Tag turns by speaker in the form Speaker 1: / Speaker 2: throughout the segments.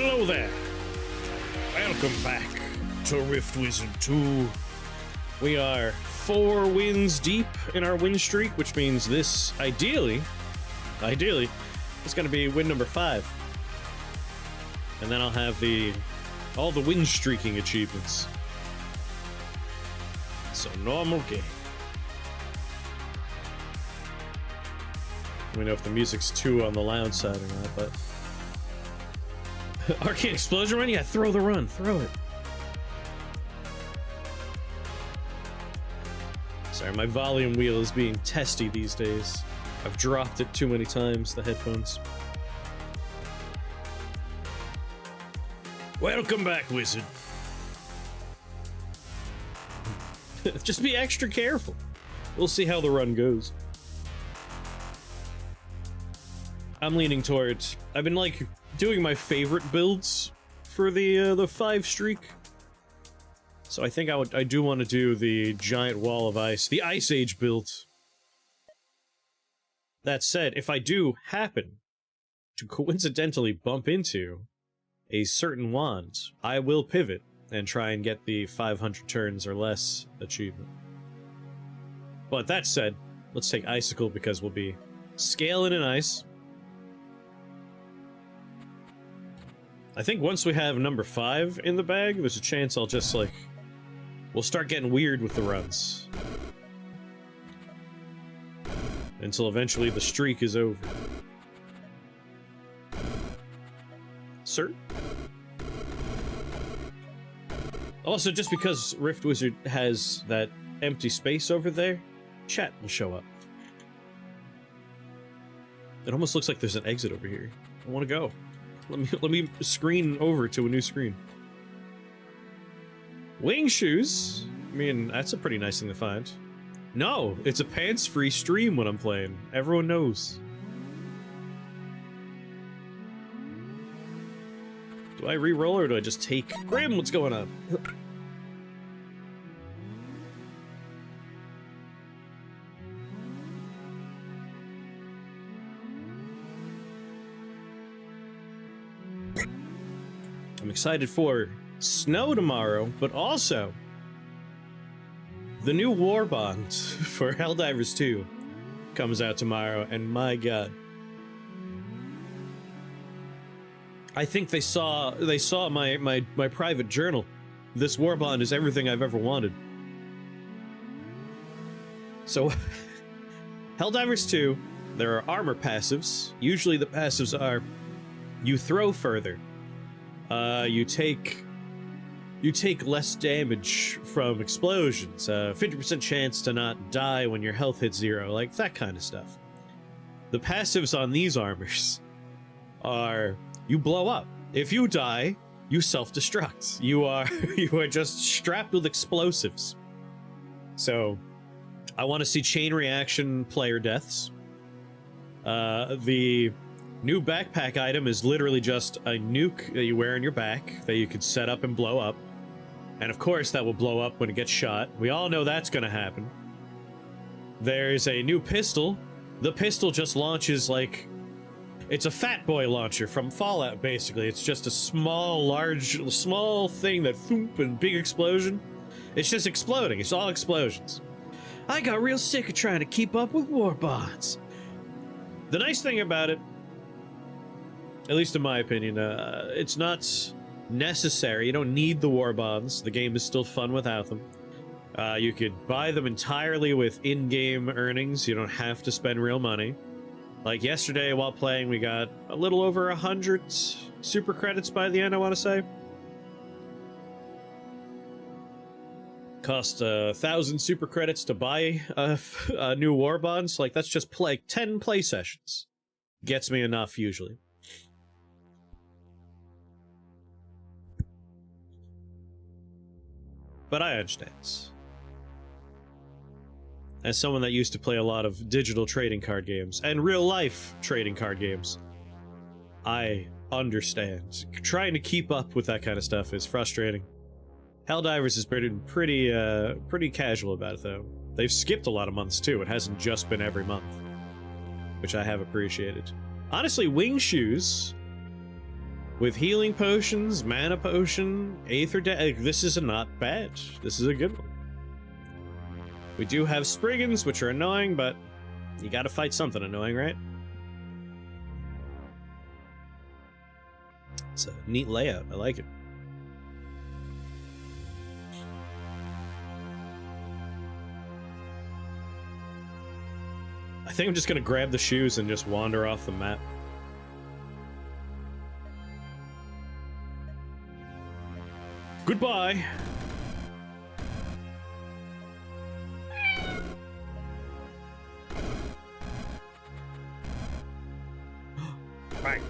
Speaker 1: Hello there. Welcome back to Rift Wizard 2. We are 4 wins deep in our win streak, which means this, ideally, is going to be win number 5. And then I'll have all the win streaking achievements. So, normal game. Let me know if the music's too on the loud side or not, but... Arcane Explosion Run? Yeah, throw the run. Throw it. Sorry, my volume wheel is being testy these days. I've dropped it too many times, the headphones. Welcome back, Wizard. Just be extra careful. We'll see how the run goes. I'm leaning towards... I've been, like, doing my favorite builds for the 5 streak. So I think I do want to do the giant wall of ice, the Ice Age build. That said, if I do happen to coincidentally bump into a certain wand, I will pivot and try and get the 500 turns or less achievement. But that said, let's take Icicle because we'll be scaling in ice. I think once we have number 5 in the bag, there's a chance I'll just, like... We'll start getting weird with the runs. Until eventually the streak is over. Sir? Also, just because Rift Wizard has that empty space over there, chat will show up. It almost looks like there's an exit over here. I want to go. Let me screen over to a new screen. Wing shoes? I mean, that's a pretty nice thing to find. No, it's a pants-free stream when I'm playing. Everyone knows. Do I re-roll or do I just take... Grim, what's going on? I'm excited for snow tomorrow, but also the new War Bond for Helldivers 2 comes out tomorrow, and my god. I think they saw my private journal. This War Bond is everything I've ever wanted. So, Helldivers 2, there are armor passives. Usually the passives are, you throw further. You take less damage from explosions, 50% chance to not die when your health hits 0, like that kind of stuff. The passives on these armors are, you blow up. If you die, you self-destruct. You are just strapped with explosives. So, I want to see chain reaction player deaths. The new backpack item is literally just a nuke that you wear on your back that you could set up and blow up. And of course that will blow up when it gets shot. We all know that's gonna happen. There's a new pistol. The pistol just launches like... It's a Fat Boy launcher from Fallout, basically. It's just a small thing that thump and big explosion. It's just exploding. It's all explosions. I got real sick of trying to keep up with war bonds. The nice thing about it, at least in my opinion, it's not necessary. You don't need the war bonds. The game is still fun without them. You could buy them entirely with in-game earnings. You don't have to spend real money. Like yesterday while playing, we got a little over 100 super credits by the end, I want to say. Cost 1,000 super credits to buy a new war bonds. Like, that's just 10 play sessions. Gets me enough, usually. But I understand. As someone that used to play a lot of digital trading card games, and real-life trading card games, I understand. Trying to keep up with that kind of stuff is frustrating. Helldivers has been pretty casual about it, though. They've skipped a lot of months, too. It hasn't just been every month, which I have appreciated. Honestly, wing shoes With healing potions, mana potion, aether this is not bad. This is a good one. We do have Spriggans, which are annoying, but you gotta fight something annoying, right? It's a neat layout. I like it. I think I'm just gonna grab the shoes and just wander off the map. Goodbye! Bang!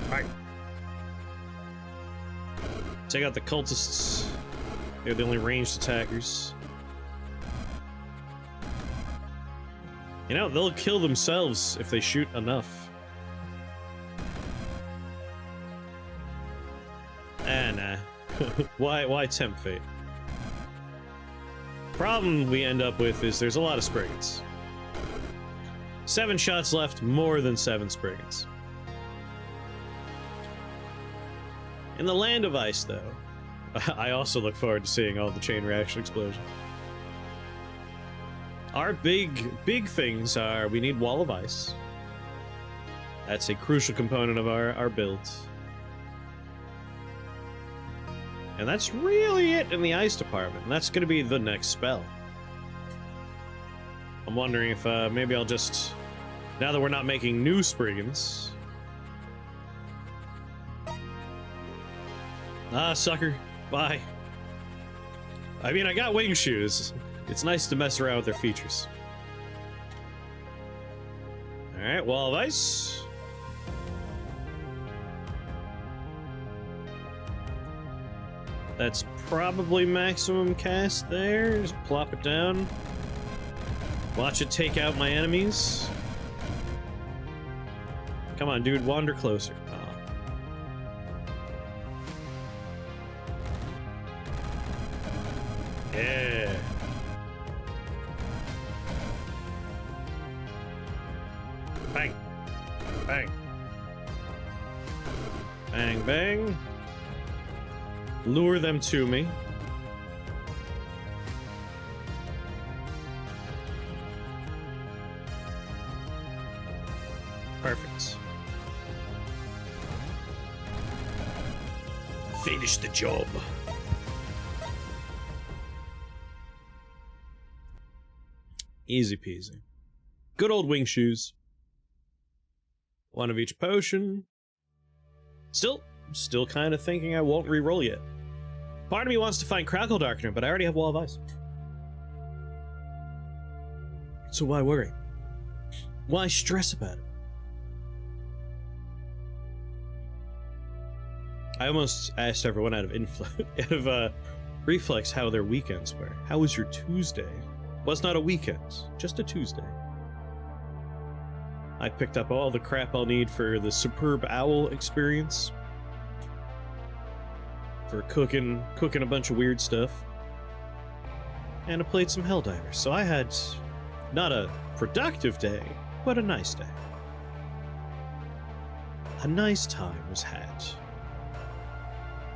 Speaker 1: Bang! Take out the cultists. They're the only ranged attackers. You know, they'll kill themselves if they shoot enough. Nah. Why tempt fate? Problem we end up with is there's a lot of Spriggans. 7 shots left, more than 7 Spriggans. In the Land of Ice, though, I also look forward to seeing all the chain reaction explosion. Our big things are we need Wall of Ice. That's a crucial component of our build. And that's really it in the ice department. And that's going to be the next spell. I'm wondering if maybe I'll just, now that we're not making new Spriggans. Ah, sucker. Bye. I mean, I got wing shoes. It's nice to mess around with their features. Alright, Wall of Ice. That's probably maximum cast there. Just plop it down. Watch it take out my enemies. Come on, dude, wander closer. Yeah. Bang. Bang. Bang, bang. Lure them to me. Perfect. Finish the job. Easy peasy. Good old wing shoes. One of each potion. Still kind of thinking I won't re-roll yet. Part of me wants to find Crackle Darkener, but I already have Wall of Ice. So why worry? Why stress about it? I almost asked everyone out of Reflex how their weekends were. How was your Tuesday? Well, it's not a weekend, just a Tuesday. I picked up all the crap I'll need for the Superb Owl experience. For cooking a bunch of weird stuff. And I played some Helldivers, so I had not a productive day, but a nice day. A nice time was had.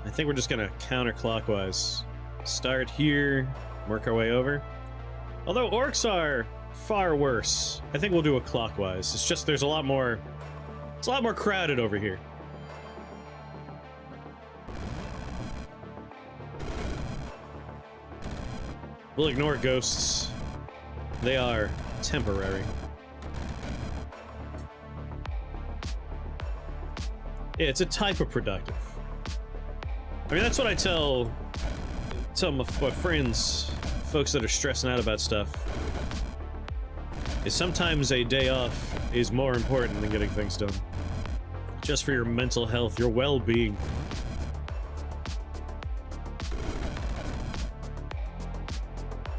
Speaker 1: I think we're just gonna counterclockwise. Start here, work our way over. Although orcs are far worse, I think we'll do it clockwise. It's just there's a lot more. It's a lot more crowded over here. We'll ignore ghosts. They are temporary. Yeah, it's a type of productive. I mean, that's what I tell my friends, folks that are stressing out about stuff, is sometimes a day off is more important than getting things done. Just for your mental health, your well-being.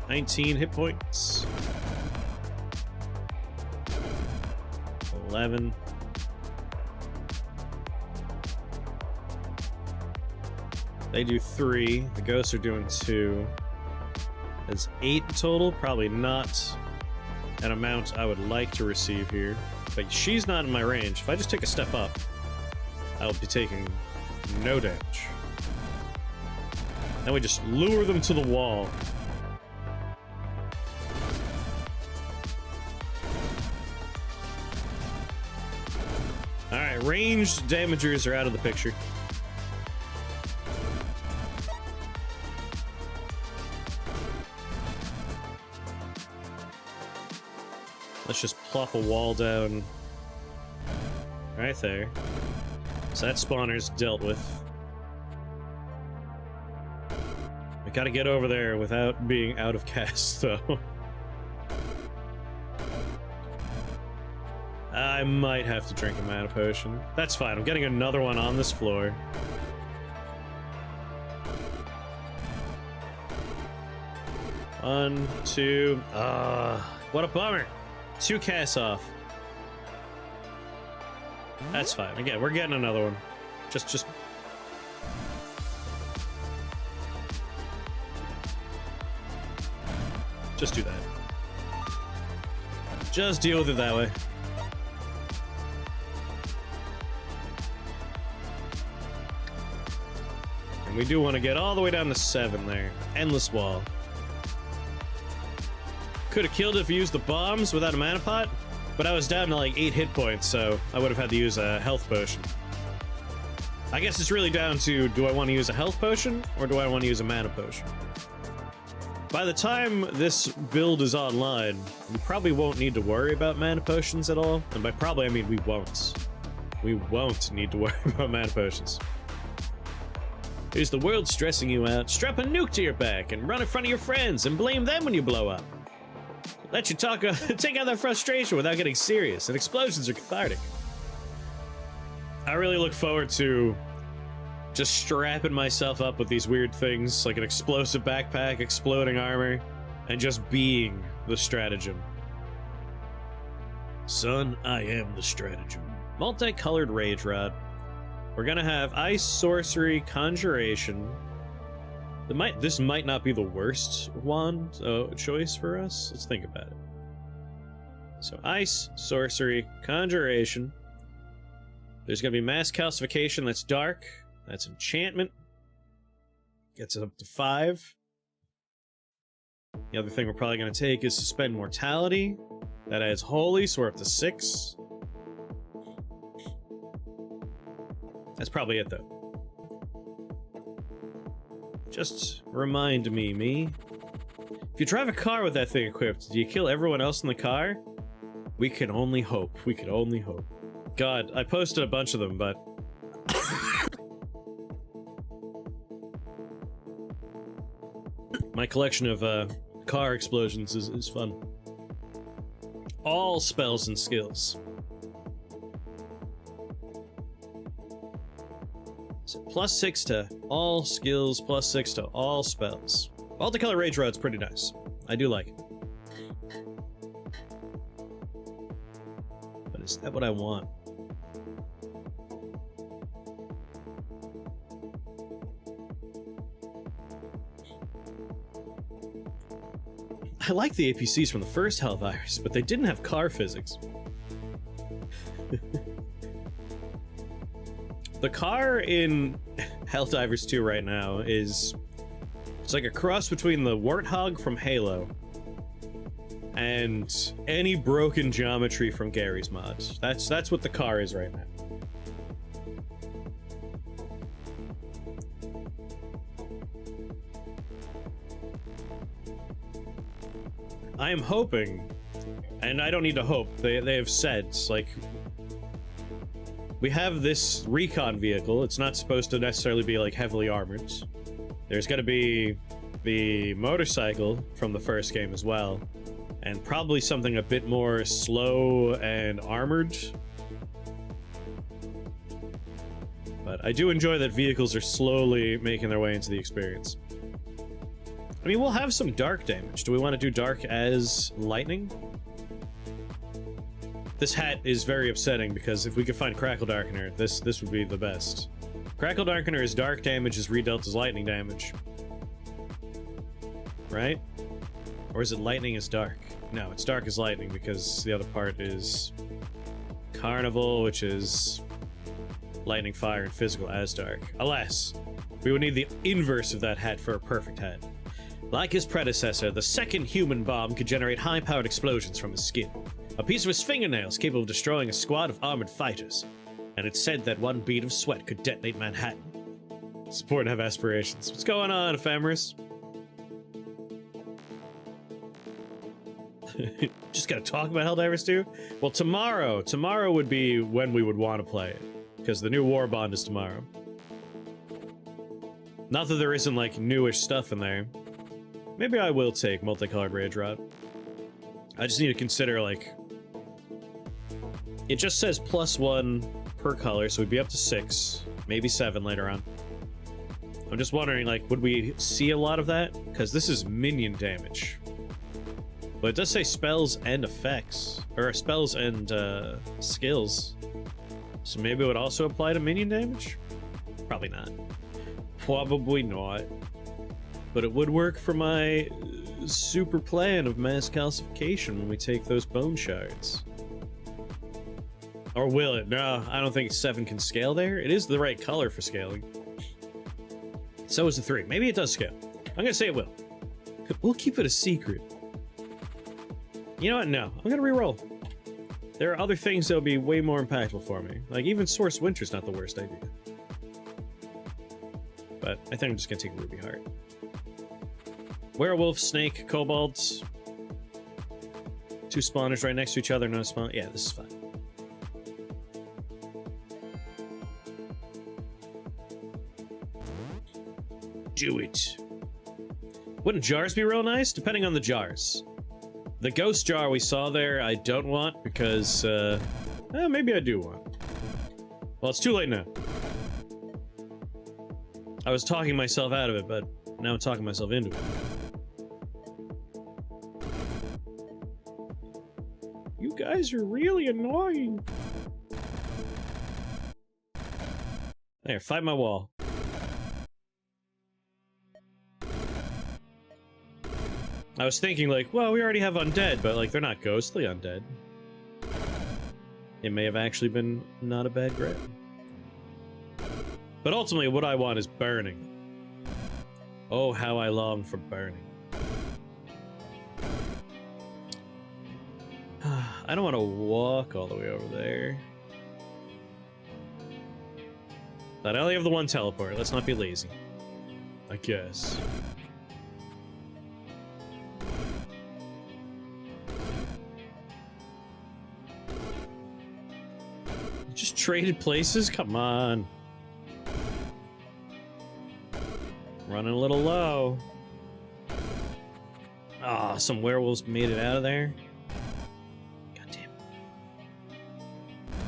Speaker 1: $19 hit points. 11. They do 3. The ghosts are doing 2. That's 8 total. Probably not an amount I would like to receive here. But she's not in my range. If I just take a step up, I'll be taking no damage. Then we just lure them to the wall. Alright, ranged damagers are out of the picture. Let's just plop a wall down right there. So that spawner's dealt with. I gotta get over there without being out of cast, though. I might have to drink a mana potion. That's fine, I'm getting another one on this floor. One, two... what a bummer! 2 casts off. That's fine. Again, we're getting another one. Just do that. Just deal with it that way. And we do want to get all the way down to 7 there. Endless wall. Could have killed it if we used the bombs without a mana pot, but I was down to like 8 hit points, so I would have had to use a health potion. I guess it's really down to, do I want to use a health potion, or do I want to use a mana potion? By the time this build is online, we probably won't need to worry about mana potions at all, and by probably I mean we won't. We won't need to worry about mana potions. Is the world stressing you out? Strap a nuke to your back and run in front of your friends and blame them when you blow up. Let you talk, take out that frustration without getting serious, and explosions are cathartic. I really look forward to just strapping myself up with these weird things, like an explosive backpack, exploding armor, and just being the stratagem. Son, I am the stratagem. Multicolored Rage Rod. We're gonna have Ice, Sorcery, Conjuration. This might not be the worst wand choice for us. Let's think about it. So Ice, Sorcery, Conjuration. There's gonna be Mass Calcification, that's dark. That's Enchantment. Gets it up to 5. The other thing we're probably gonna take is Suspend Mortality. That adds Holy, so we're up to 6. That's probably it, though. Just remind me. If you drive a car with that thing equipped, do you kill everyone else in the car? We can only hope. We can only hope. God, I posted a bunch of them, but... my collection of car explosions is fun. All spells and skills. So +6 to all skills, +6 to all spells. Multicolor Rage Rod's pretty nice. I do like it. But is that what I want? I like the APCs from the first Hellvirus, but they didn't have car physics. The car in Helldivers 2 right now is... it's like a cross between the Warthog from Halo and any broken geometry from Gary's mod. That's what the car is right now. I am hoping, and I don't need to hope, they have said, like, we have this recon vehicle. It's not supposed to necessarily be, like, heavily armored. There's gotta be the motorcycle from the first game as well, and probably something a bit more slow and armored. But I do enjoy that vehicles are slowly making their way into the experience. I mean, we'll have some dark damage. Do we want to do dark as lightning? This hat is very upsetting because if we could find Crackle Darkener, this would be the best. Crackle Darkener is dark damage is redealt as lightning damage. Right? Or is it lightning is dark? No, it's dark as lightning because the other part is Carnival, which is lightning, fire, and physical as dark. Alas, we would need the inverse of that hat for a perfect hat. Like his predecessor, the second human bomb could generate high-powered explosions from his skin. A piece of his fingernails capable of destroying a squad of armored fighters. And it's said that one bead of sweat could detonate Manhattan. Support and have aspirations. What's going on, Ephemeris? Just gotta talk about Helldivers 2? Well, tomorrow would be when we would want to play it. Because the new War Bond is tomorrow. Not that there isn't, like, newish stuff in there. Maybe I will take multicolored Rage Rod. I just need to consider, like... It just says +1 per color, so we'd be up to 6. Maybe 7 later on. I'm just wondering, like, would we see a lot of that? Because this is minion damage. But it does say spells and effects. Or spells and, skills. So maybe it would also apply to minion damage? Probably not. Probably not. But it would work for my super plan of mass calcification when we take those bone shards. Or will it? No, I don't think 7 can scale there. It is the right color for scaling. So is the 3. Maybe it does scale. I'm gonna say it will. We'll keep it a secret. You know what? No. I'm gonna reroll. There are other things that will be way more impactful for me. Like, even Source Winter's not the worst idea. But I think I'm just gonna take Ruby Heart. Werewolf, Snake, Kobolds. 2 spawners right next to each other, no spawn. Yeah, this is fine. Do it. Wouldn't jars be real nice? Depending on the jars. The ghost jar we saw there, I don't want because, maybe I do want. Well, it's too late now. I was talking myself out of it, but now I'm talking myself into it. You guys are really annoying. There, fight my wall. I was thinking, like, well, we already have undead, but, like, they're not ghostly undead. It may have actually been not a bad grab. But ultimately, what I want is burning. Oh, how I long for burning. I don't want to walk all the way over there. But I only have the one teleport. Let's not be lazy. I guess. Just traded places? Come on. Running a little low. Ah, oh, some werewolves made it out of there. God damn.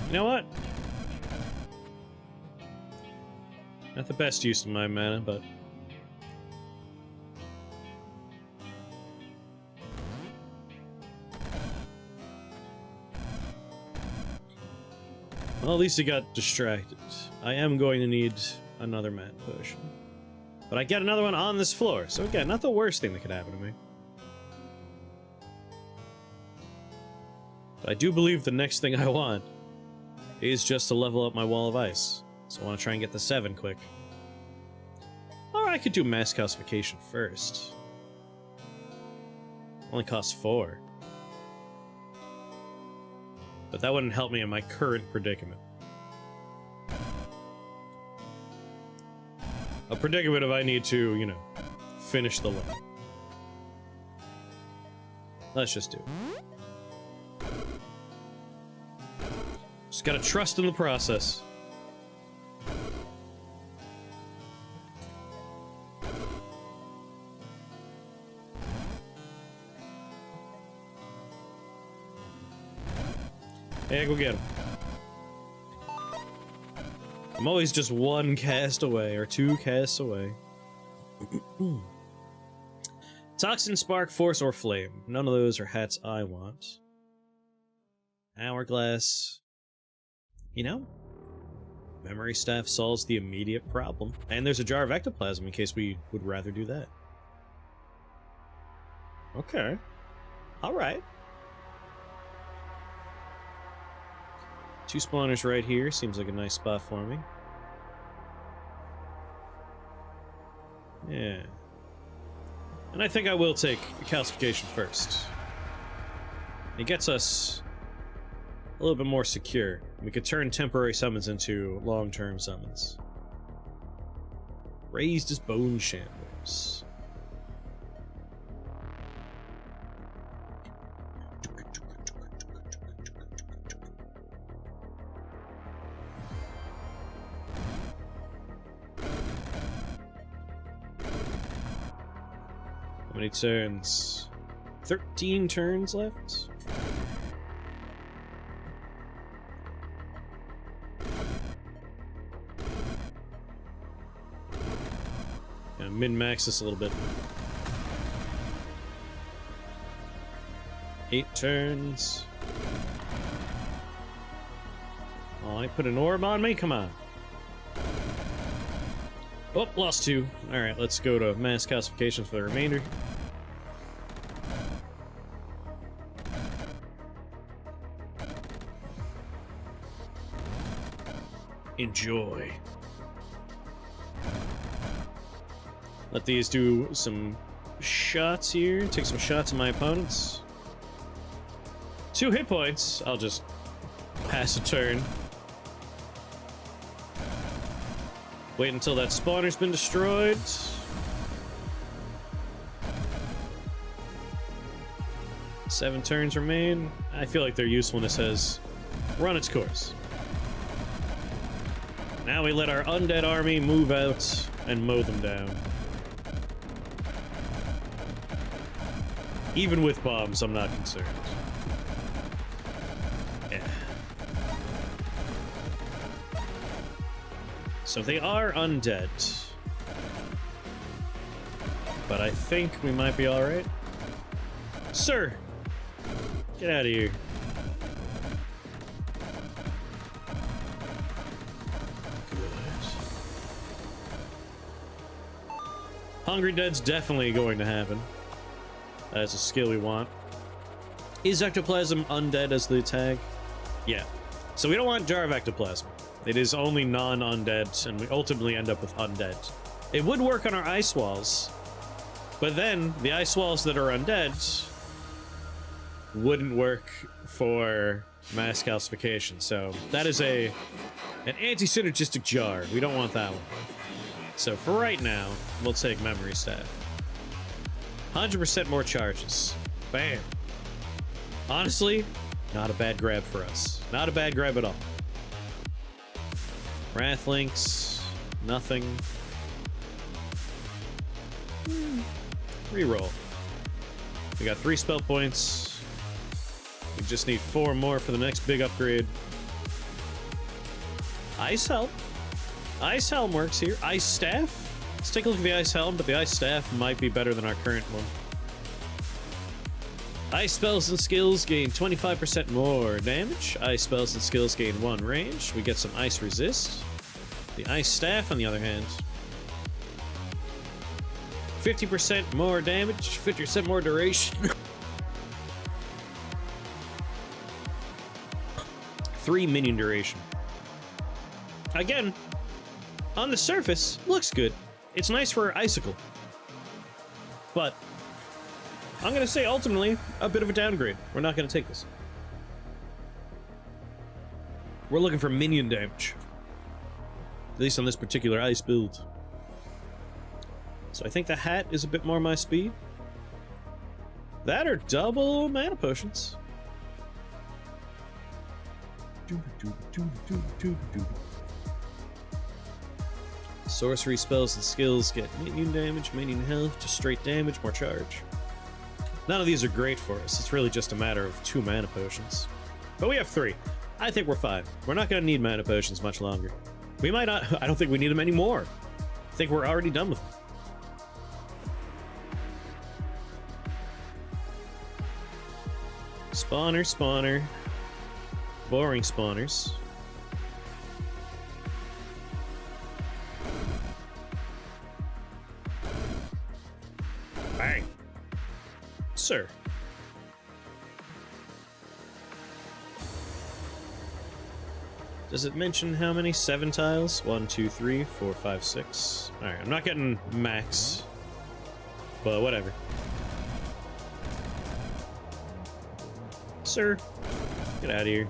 Speaker 1: You know what? Not the best use of my mana, but... Well, at least he got distracted. I am going to need another mana potion. But I get another one on this floor, so again, not the worst thing that could happen to me. But I do believe the next thing I want is just to level up my wall of ice. So I want to try and get the 7 quick. Or I could do mass calcification first. Only costs 4. But that wouldn't help me in my current predicament. A predicament if I need to, you know, finish the level. Let's just do it. Just gotta trust in the process. Hey, go get him. I'm always just 1 cast away, or 2 casts away. Toxin, Spark, Force, or Flame. None of those are hats I want. Hourglass. You know? Memory Staff solves the immediate problem. And there's a jar of ectoplasm in case we would rather do that. Okay. Alright. 2 spawners right here. Seems like a nice spot for me. Yeah. And I think I will take calcification first. It gets us a little bit more secure. We could turn temporary summons into long-term summons. Raised as bone shamblers. How many turns? 13 turns left? Gonna min-max this a little bit. 8 turns. Oh, I put an orb on me? Come on. Oh, lost 2. Alright, let's go to mass calcifications for the remainder. Enjoy. Let these do some shots here. Take some shots at my opponents. 2 hit points. I'll just pass a turn. Wait until that spawner's been destroyed. Seven turns remain. I feel like their usefulness has run its course. Now we let our undead army move out and mow them down. Even with bombs, I'm not concerned. Yeah. So they are undead. But I think we might be alright. Sir! Get out of here. Hungry Dead's definitely going to happen. That's a skill we want. Is Ectoplasm undead as the tag? Yeah. So we don't want Jar of Ectoplasm. It is only non-undead, and we ultimately end up with undead. It would work on our ice walls, but then the ice walls that are undead wouldn't work for mass calcification. So that is an anti-synergistic jar. We don't want that one. So for right now, we'll take Memory Staff. 100% more charges. Bam. Honestly, not a bad grab for us. Not a bad grab at all. Wrathlinks, nothing. Reroll. We got 3 spell points. We just need 4 more for the next big upgrade. Ice Helm. Ice Helm works here. Ice Staff? Let's take a look at the Ice Helm, but the Ice Staff might be better than our current one. Ice spells and skills gain 25% more damage. Ice spells and skills gain 1 range. We get some Ice Resist. The Ice Staff, on the other hand, 50% more damage, 50% more duration. 3 minion duration. Again, on the surface, looks good. It's nice for Icicle. But I'm going to say ultimately a bit of a downgrade. We're not going to take this. We're looking for minion damage. At least on this particular ice build. So I think the hat is a bit more my speed. That or double mana potions. Sorcery spells and skills get minion damage, minion health, just straight damage, more charge. None of these are great for us. It's really just a matter of 2 mana potions. But we have 3. I think we're fine. We're not going to need mana potions much longer. We might not. I don't think we need them anymore. I think we're already done with them. Spawner, spawner. Boring spawners. Bang. Sir. Does it mention how many? 7 tiles? 1, 2, 3, 4, 5, 6. Alright, I'm not getting max, but whatever. Sir, get out of here.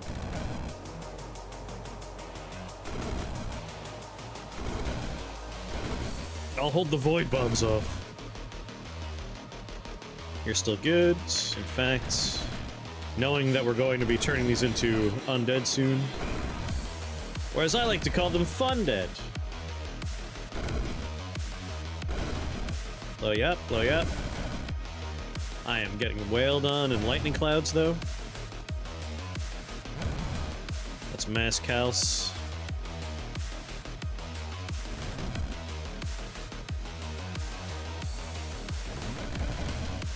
Speaker 1: I'll hold the void bombs off. You're still good. In fact, knowing that we're going to be turning these into undead soon. Whereas I like to call them fun dead. Blow you up, blow you up. I am getting wailed on in lightning clouds, though. That's mass Calce.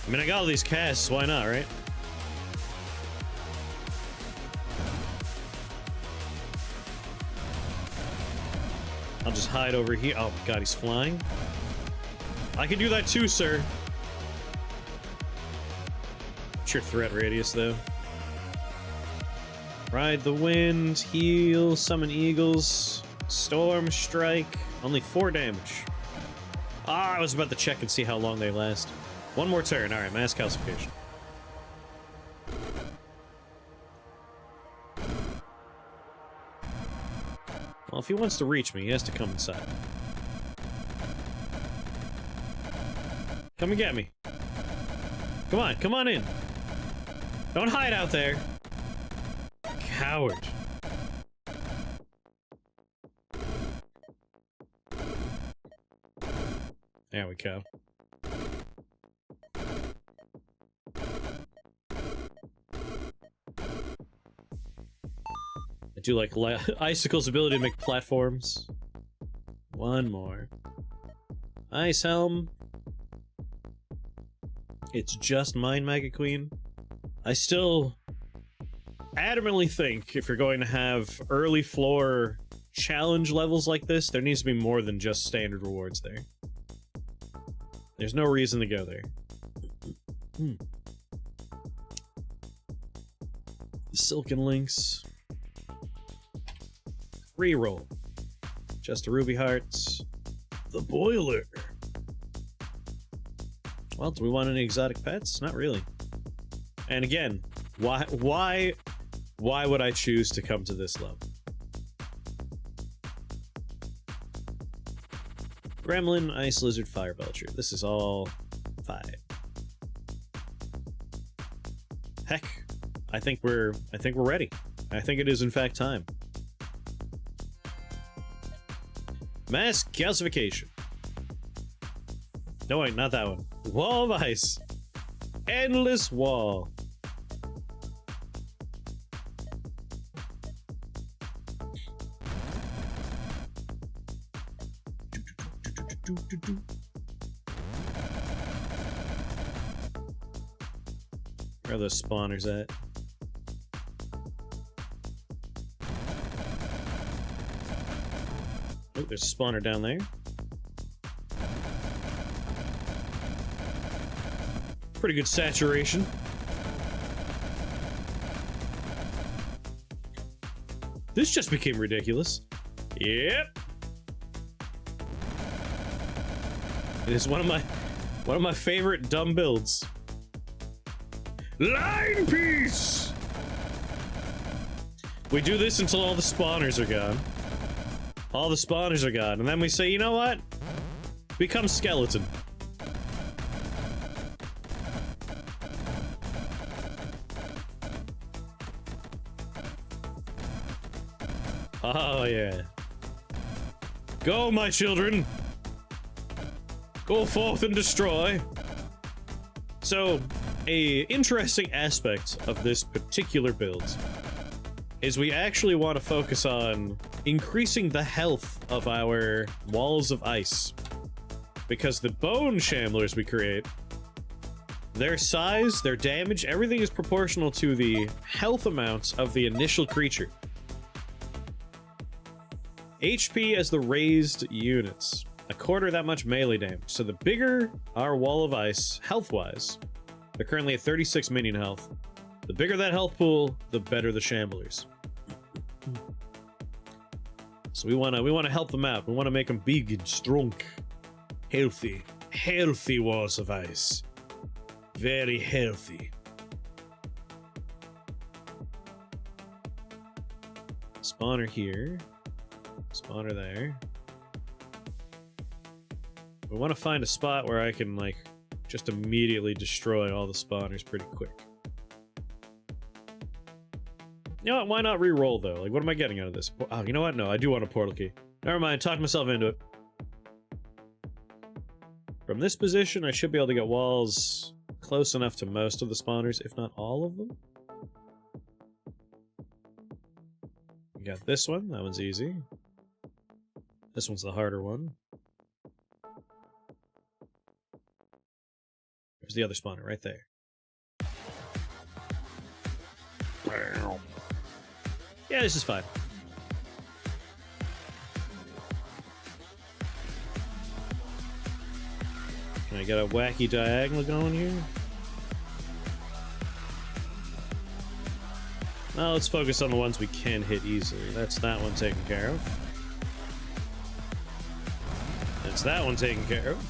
Speaker 1: I mean, I got all these casts, why not, right? I'll just hide over here. Oh god, he's flying. I can do that too, sir. What's your threat radius, though? Ride the wind, heal, summon eagles, storm strike. Only 4 damage. Ah, I was about to check and see how long they last. 1 more turn. All right, mass calcification. Well, if he wants to reach me, he has to come inside. Come and get me. Come on in. Don't hide out there. Coward. There we go. I do like Icicle's ability to make platforms. 1 more. Ice Helm. It's just mine, Maggot Queen. I still adamantly think if you're going to have early floor challenge levels like this, there needs to be more than just standard rewards there. There's no reason to go there. The Silken Links. Reroll. Just a Ruby Hearts. The Boiler. Well, do we want any exotic pets? Not really. And again, why would I choose to come to this level? Gremlin, Ice Lizard, Fire Belcher. This is all fine. Heck, I think we're ready. I think it is in fact time. Mass calcification. No, wait, not that one. Wall of Ice. Endless Wall. Where are those spawners at? Oh, there's a spawner down there. Pretty good saturation. This just became ridiculous. Yep. It is one of my favorite dumb builds. Line piece. We do this until all the spawners are gone. All the spawners are gone, and then we say, you know what? Become skeleton. Oh yeah. Go, my children. Go forth and destroy. So, a interesting aspect of this particular build is we actually want to focus on increasing the health of our walls of ice. Because the bone shamblers we create, their size, their damage, everything is proportional to the health amounts of the initial creature. HP as the raised units. 1/4 that much melee damage. So the bigger our wall of ice, health-wise, they're currently at 36 minion health. The bigger that health pool, the better the shamblers. So we wanna help them out. We wanna make them big and strong, healthy walls of ice. Very healthy. Spawner here. Spawner there. We want to find a spot where I can, like, just immediately destroy all the spawners pretty quick. You know what? Why not re-roll, though? Like, what am I getting out of this? Oh, you know what? No, I do want a portal key. Never mind, talked myself into it. From this position, I should be able to get walls close enough to most of the spawners, if not all of them. We got this one. That one's easy. This one's the harder one. There's the other spawner right there. Yeah, this is fine. Can I get a wacky diagonal going here? Now let's focus on the ones we can hit easily. That's that one taken care of. That's that one taken care of.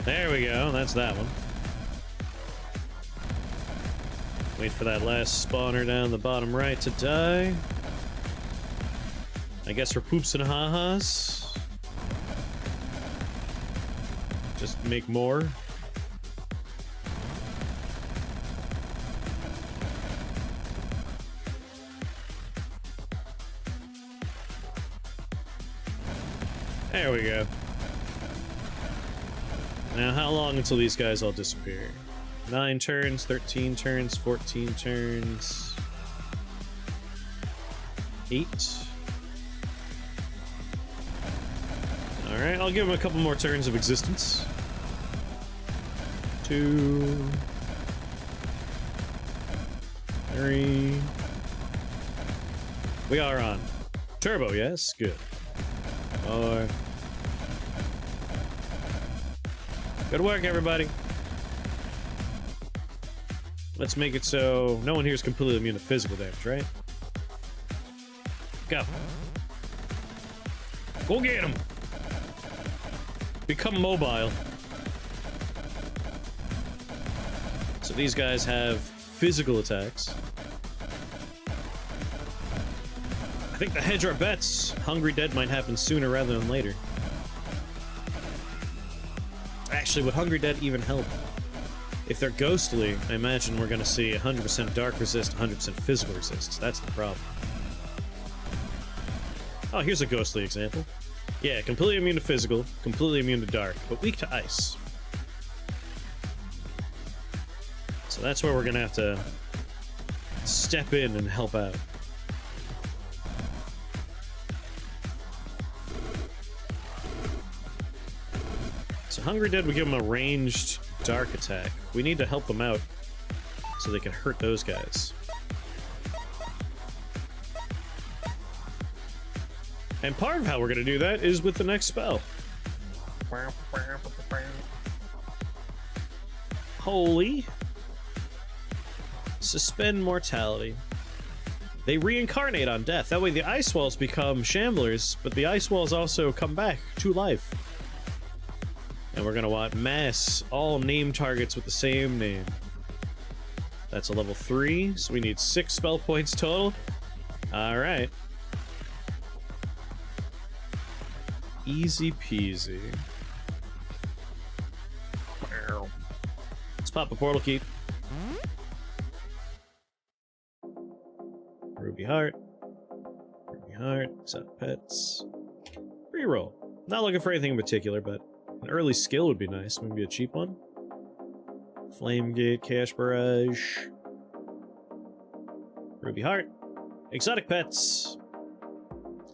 Speaker 1: There we go, that's that one. Wait for that last spawner down the bottom right to die. I guess for poops and ha-has. Just make more. There we go. Now, how long until these guys all disappear? 9 turns, 13 turns, 14 turns... 8? Alright, I'll give him a couple more turns of existence. 2... 3... We are on. Turbo, yes? Good. 4... Good work, everybody. Let's make it so no one here is completely immune to physical damage, right? Go. Go get him. Become mobile. So these guys have physical attacks. I think the hedge our bets. Hungry Dead might happen sooner rather than later. Actually, would Hungry Dead even help? If they're ghostly, I imagine we're gonna see 100% dark resist, 100% physical resist. That's the problem. Oh, here's a ghostly example. Yeah, completely immune to physical, completely immune to dark, but weak to ice. So that's where we're gonna have to step in and help out. So Hungry Dead would give them a ranged dark attack. We need to help them out so they can hurt those guys. And part of how we're gonna do that is with the next spell. Holy. Suspend mortality. They reincarnate on death. That way the ice walls become shamblers, but the ice walls also come back to life. And we're gonna want mass all name targets with the same name. That's a level 3, so we need 6 spell points total. Alright. Easy peasy. Let's pop a portal key. Ruby heart. Ruby heart. Set pets. Reroll. Not looking for anything in particular, but an early skill would be nice. Maybe a cheap one. Flame Gate, Cash Barrage. Ruby heart. Exotic pets.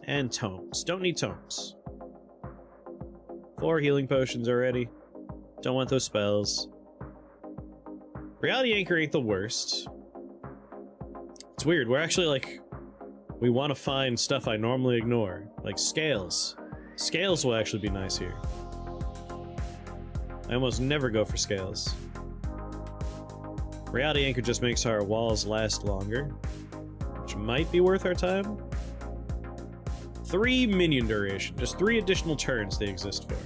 Speaker 1: And tomes. Don't need tomes. 4 healing potions already. Don't want those spells. Reality Anchor ain't the worst. It's weird. We're actually like... We want to find stuff I normally ignore. Like scales. Scales will actually be nice here. I almost never go for scales. Reality Anchor just makes our walls last longer, which might be worth our time. 3 minion duration, just 3 additional turns they exist for.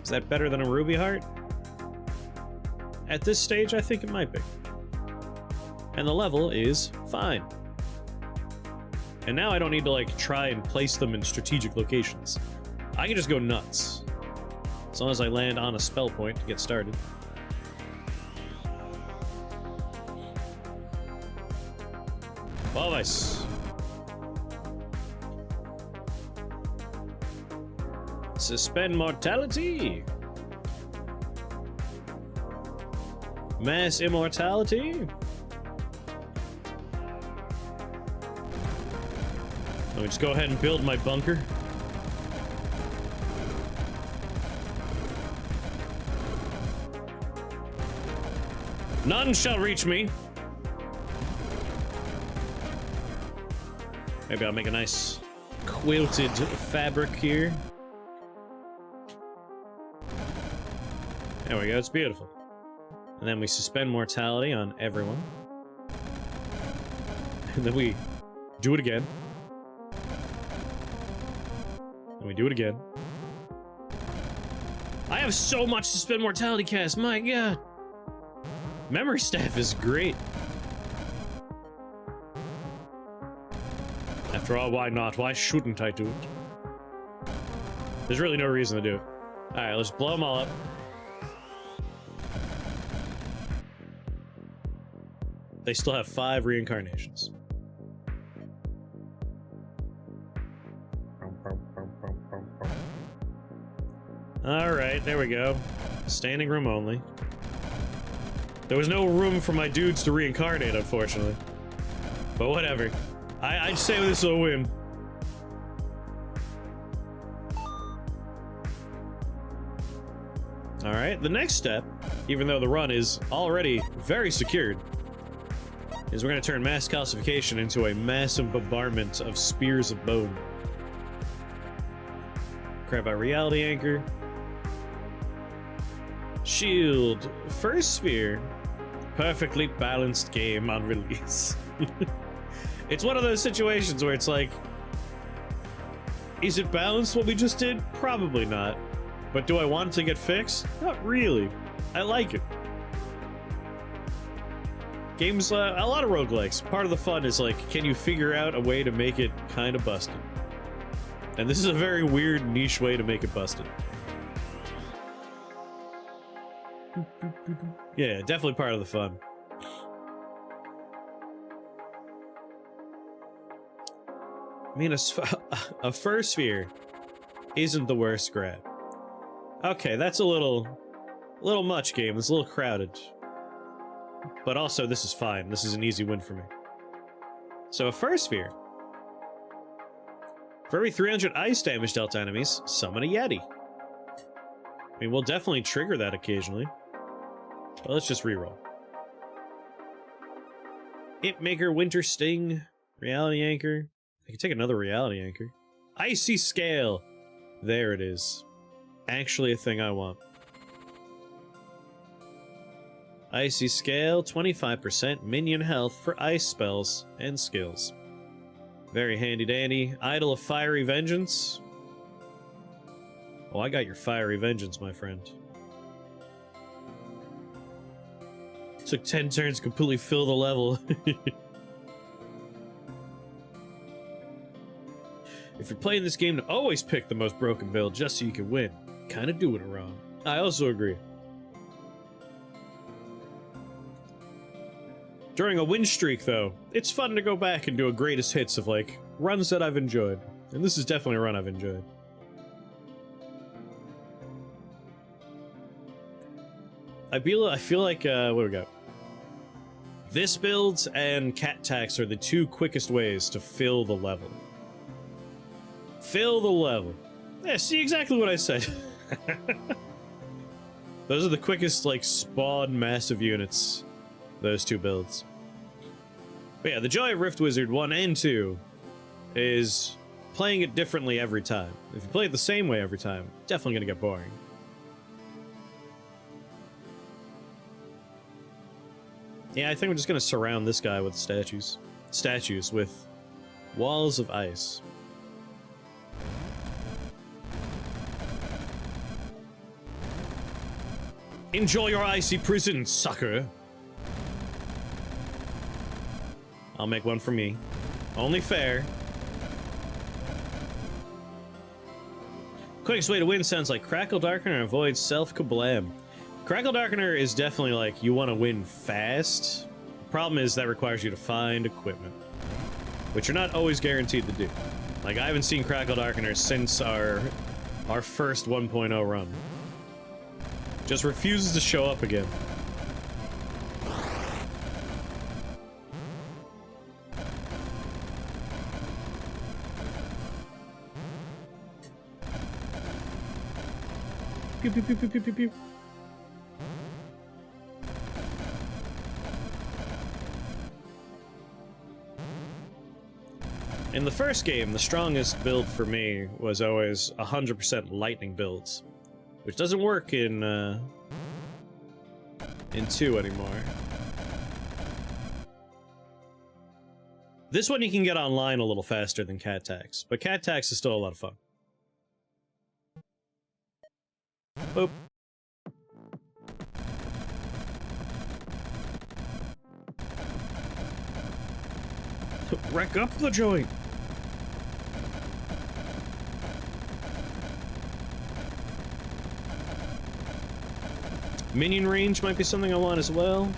Speaker 1: Is that better than a Ruby Heart? At this stage, I think it might be. And the level is fine. And now I don't need to, like, try and place them in strategic locations. I can just go nuts. As long as I land on a spell point to get started. Oh, nice. Suspend mortality. Mass immortality. Let me just go ahead and build my bunker. None shall reach me. Maybe I'll make a nice quilted fabric here. There we go, it's beautiful. And then we suspend mortality on everyone. And then we do it again. And we do it again. I have so much suspend mortality cast, my god! Memory staff is great. After all, why not? Why shouldn't I do it? There's really no reason to do it. Alright, let's blow them all up. They still have 5 reincarnations. Alright, there we go. Standing room only. There was no room for my dudes to reincarnate, unfortunately. But whatever. I'd say this will win. Alright, the next step, even though the run is already very secured, is we're going to turn mass calcification into a massive bombardment of spears of bone. Grab our reality anchor. Shield. First sphere. Perfectly balanced game on release. It's one of those situations where it's like, is it balanced what we just did? Probably not. But do I want it to get fixed? Not really. I like it. Games, a lot of roguelikes. Part of the fun is like, can you figure out a way to make it kind of busted? And this is a very weird niche way to make it busted. Yeah, definitely part of the fun. I mean, a first sphere isn't the worst grab. Okay, that's a little much, game. It's a little crowded. But also, this is fine. This is an easy win for me. So, a first sphere. For every 300 ice damage dealt to enemies, summon a Yeti. I mean, we'll definitely trigger that occasionally. But let's just reroll. Hitmaker, Winter Sting, Reality Anchor. I can take another Reality Anchor. Icy Scale. There it is. Actually a thing I want. Icy Scale, 25% minion health for ice spells and skills. Very handy dandy. Idol of Fiery Vengeance. Oh, I got your Fiery Vengeance, my friend. Took 10 turns to completely fill the level. If you're playing this game to always pick the most broken build just so you can win, kinda doing it wrong. I also agree. During a win streak, though, it's fun to go back and do a greatest hits of, like, runs that I've enjoyed. And this is definitely a run I've enjoyed. I feel like, what do we got? This build and Cat Tax are the 2 quickest ways to fill the level. Fill the level. Yeah, see exactly what I said. Those are the quickest, like, spawn massive units. Those 2 builds. But yeah, the joy of Rift Wizard 1 and 2 is playing it differently every time. If you play it the same way every time, definitely gonna get boring. Yeah, I think we're just gonna surround this guy with statues. Statues with walls of ice. Enjoy your icy prison, sucker. I'll make one for me. Only fair. Quickest way to win sounds like Crackle Darkener and avoid self-kablam. Crackle Darkener is definitely like, you want to win fast. Problem is that requires you to find equipment, which you're not always guaranteed to do. Like, I haven't seen Crackle Darkener since our first 1.0 run. Just refuses to show up again. Pew, pew, pew, pew, pew, pew, pew. In the first game, the strongest build for me was always 100% lightning builds, which doesn't work in 2 anymore. This one you can get online a little faster than Cat Tax, but Cat Tax is still a lot of fun. Boop. Wreck up the joint! Minion range might be something I want as well.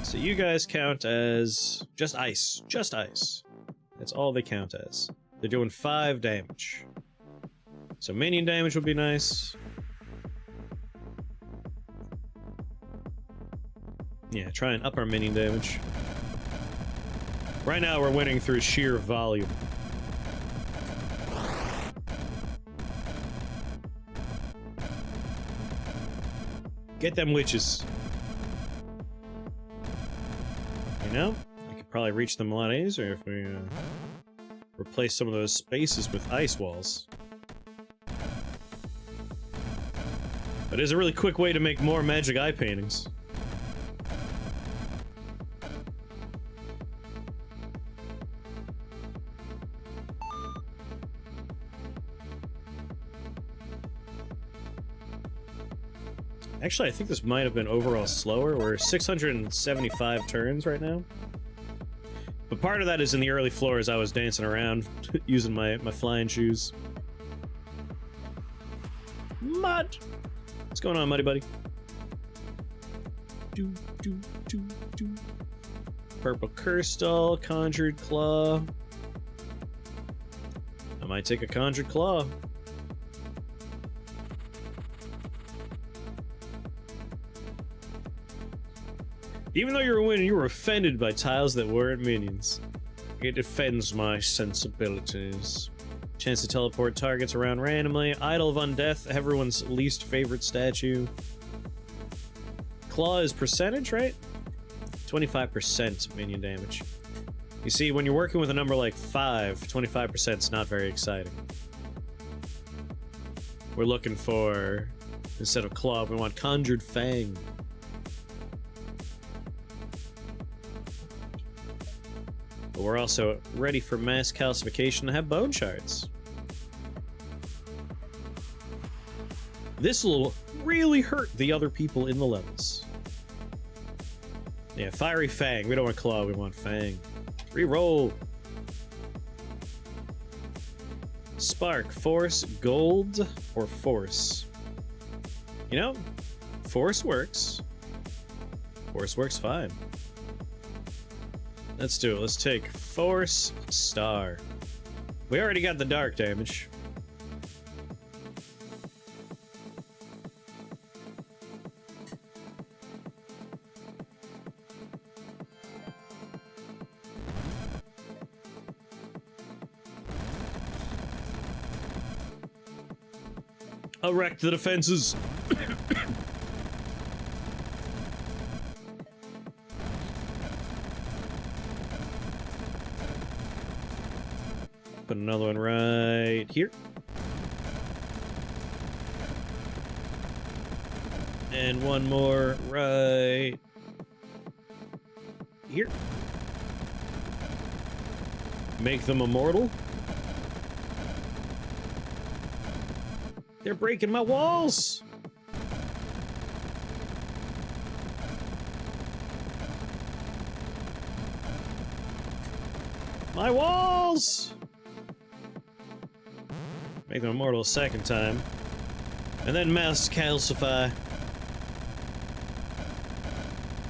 Speaker 1: So you guys count as just ice. Just ice. That's all they count as. They're doing 5 damage. So minion damage would be nice. Yeah, try and up our minion damage. Right now we're winning through sheer volume. Get them witches. You know, I could probably reach them a lot easier if we replace some of those spaces with ice walls. But it is a really quick way to make more magic eye paintings. Actually, I think this might have been overall slower. We're 675 turns right now. But part of that is in the early floors I was dancing around using my flying shoes. Mud! What's going on, Muddy Buddy? Do, do, do, do. Purple Crystal, Conjured Claw. I might take a Conjured Claw. Even though you were winning, you were offended by tiles that weren't minions. It offends my sensibilities. Chance to teleport targets around randomly. Idol of Undeath, everyone's least favorite statue. Claw is percentage, right? 25% minion damage. You see, when you're working with a number like 5, 25% is not very exciting. We're looking for, instead of Claw, we want Conjured Fang. But we're also ready for mass calcification to have bone shards. This will really hurt the other people in the levels. Yeah, Fiery Fang. We don't want Claw, we want Fang. Reroll. Spark, Force, Gold, or Force? You know, Force works. Force works fine. Let's do it. Let's take Force Star. We already got the dark damage. Erect the defenses. Put another one right here. And one more right here. Make them immortal. They're breaking my walls. My walls! Make them immortal a second time. And then mass calcify.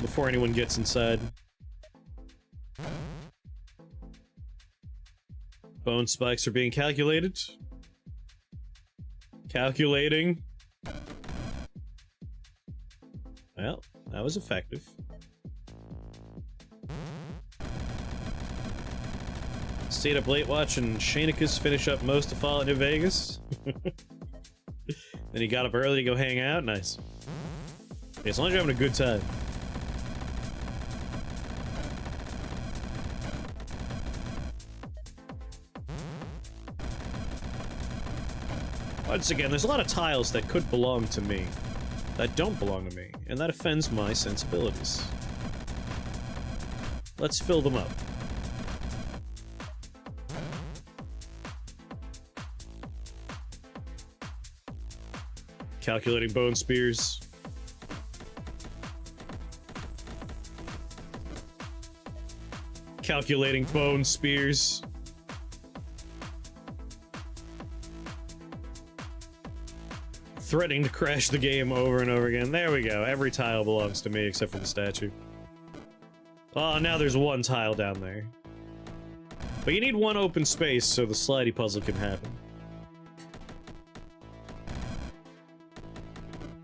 Speaker 1: Before anyone gets inside. Bone spikes are being calculated. Calculating. Well, that was effective. Stayed up late watching Shanikus finish up most of Fallout New Vegas. Then he got up early to go hang out. Nice. Yeah, as long as you're having a good time. Once again, there's a lot of tiles that could belong to me, that don't belong to me, and that offends my sensibilities. Let's fill them up. Calculating bone spears. Calculating bone spears. Threatening to crash the game over and over again. There we go. Every tile belongs to me except for the statue. Oh, now there's one tile down there. But you need one open space so the slidey puzzle can happen.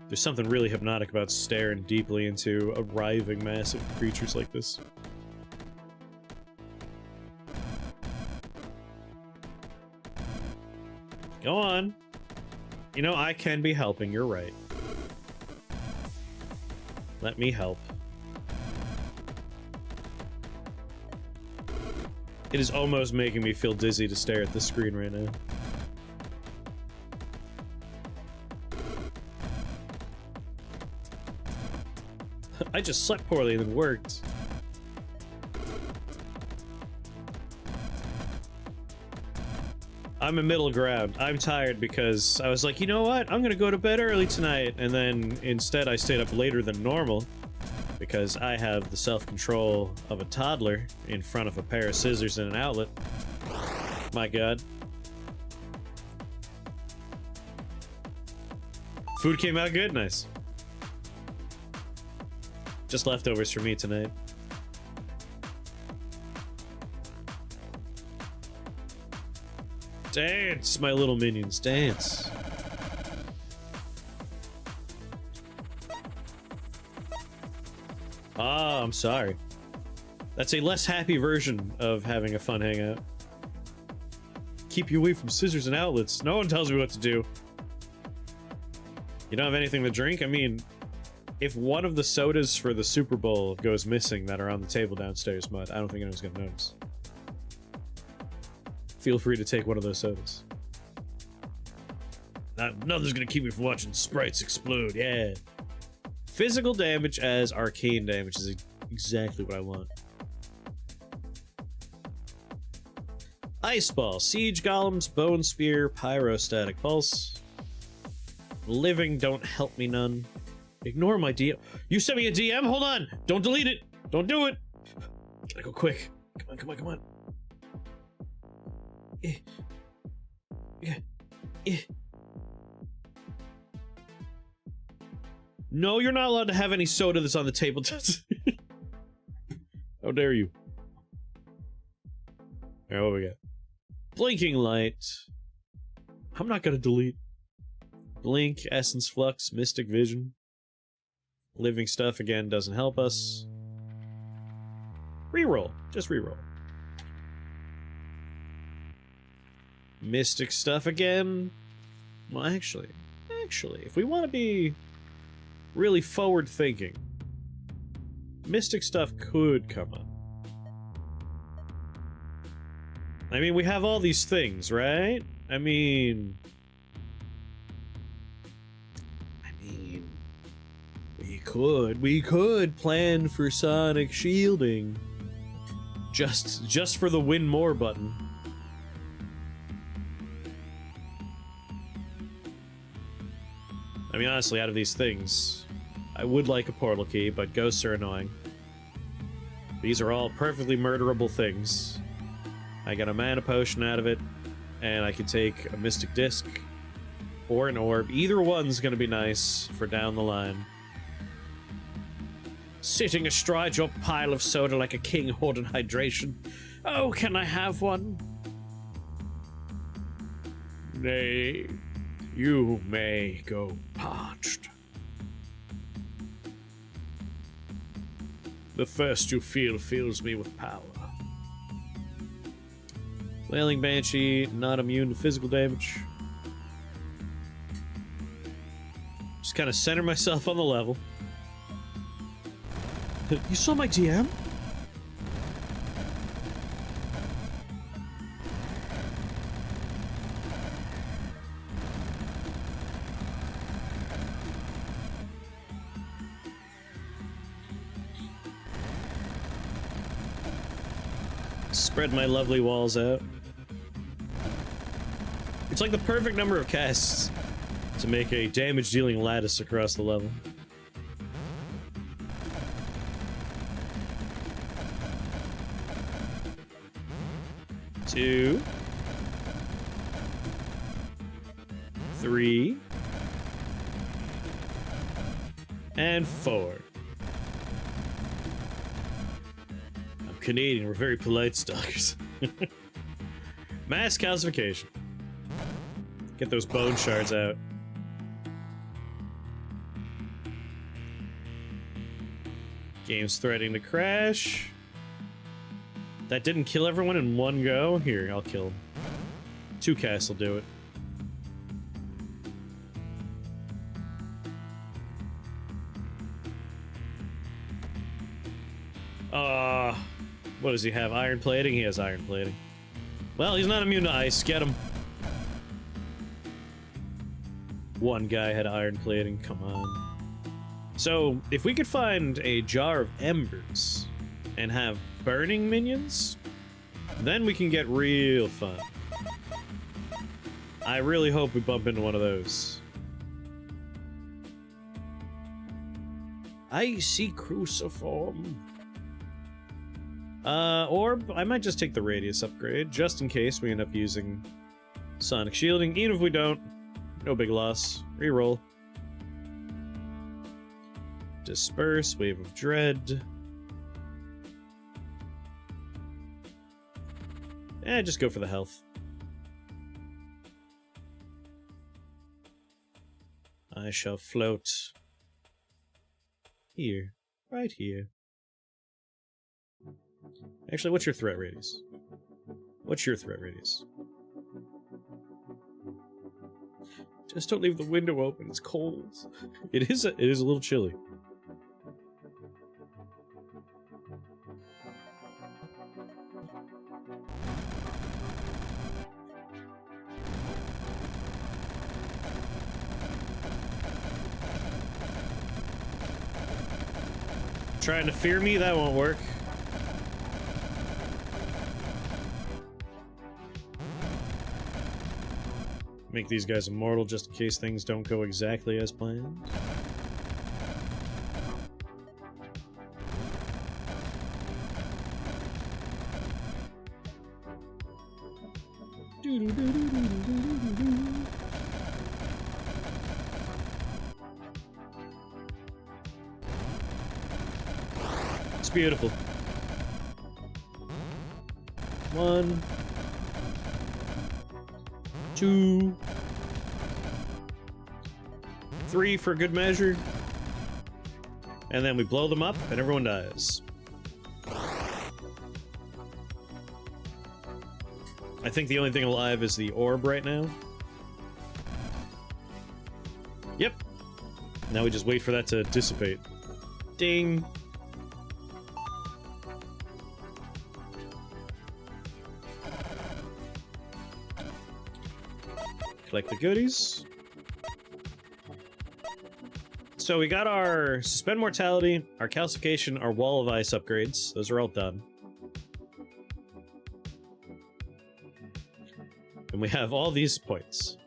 Speaker 1: There's something really hypnotic about staring deeply into a writhing mass of creatures like this. Go on. You know, I can be helping, you're right. Let me help. It is almost making me feel dizzy to stare at the screen right now. I just slept poorly and it worked. I'm a middle ground. I'm tired because I was like, you know what? I'm gonna go to bed early tonight. And then instead I stayed up later than normal because I have the self-control of a toddler in front of a pair of scissors and an outlet. My God. Food came out good? Nice. Just leftovers for me tonight. Dance, my little minions, dance. Ah, I'm sorry. That's a less happy version of having a fun hangout. Keep you away from scissors and outlets. No one tells me what to do. You don't have anything to drink? I mean, if one of the sodas for the Super Bowl goes missing that are on the table downstairs, Mud, I don't think anyone's gonna notice. Feel free to take one of those sodas. Nothing's gonna keep me from watching sprites explode, yeah. Physical damage as arcane damage is exactly what I want. Ice Ball, Siege Golems, Bone Spear, Pyrostatic Pulse. Living don't help me none. Ignore my DM. You sent me a DM? Hold on! Don't delete it! Don't do it! Gotta go quick. Come on, come on, come on. No, you're not allowed to have any soda that's on the table. How dare you? Alright, what we got? Blinking Light. I'm not gonna delete. Blink, Essence Flux, Mystic Vision. Living Stuff again doesn't help us. Reroll. Just reroll. Mystic Stuff again. Well, actually, if we want to be really forward thinking, Mystic Stuff could come up. I mean, we have all these things, right? I mean, We could plan for sonic shielding. Just for the win more button. I mean, honestly, out of these things, I would like a portal key, but ghosts are annoying. These are all perfectly murderable things. I get a mana potion out of it, and I can take a mystic disc or an orb. Either one's gonna be nice for down the line. Sitting astride your pile of soda like a king hoarding hydration. Oh, can I have one? Nay, you may go parched. The thirst you feel fills me with power. Wailing Banshee, not immune to physical damage. Just kind of center myself on the level. You saw my DM? Spread my lovely walls out. It's like the perfect number of casts to make a damage-dealing lattice across the level. 2, 3, and 4. I'm Canadian, we're very polite stalkers. Mass calcification. Get those bone shards out. Game's threatening to crash. That didn't kill everyone in one go? Here, I'll kill them. 2 casts will do it. What does he have? Iron plating? He has iron plating. Well, he's not immune to ice. Get him. One guy had iron plating. Come on. So, if we could find a jar of embers and have burning minions, then we can get real fun. I really hope we bump into one of those. Icy cruciform. Or I might just take the radius upgrade, just in case we end up using sonic shielding. Even if we don't, no big loss. Reroll. Disperse, wave of dread. Just go for the health. I shall float here, right here. Actually, what's your threat radius? What's your threat radius? Just don't leave the window open, it's cold. It is a little chilly. Trying to fear me? That won't work. Make these guys immortal just in case things don't go exactly as planned. It's beautiful. 1, 2, 3 for good measure. And then we blow them up and everyone dies. I think the only thing alive is the orb right now. Yep. Now we just wait for that to dissipate. Ding. Collect the goodies. So we got our suspend mortality, our calcification, our wall of ice upgrades. Those are all done. And we have all these points.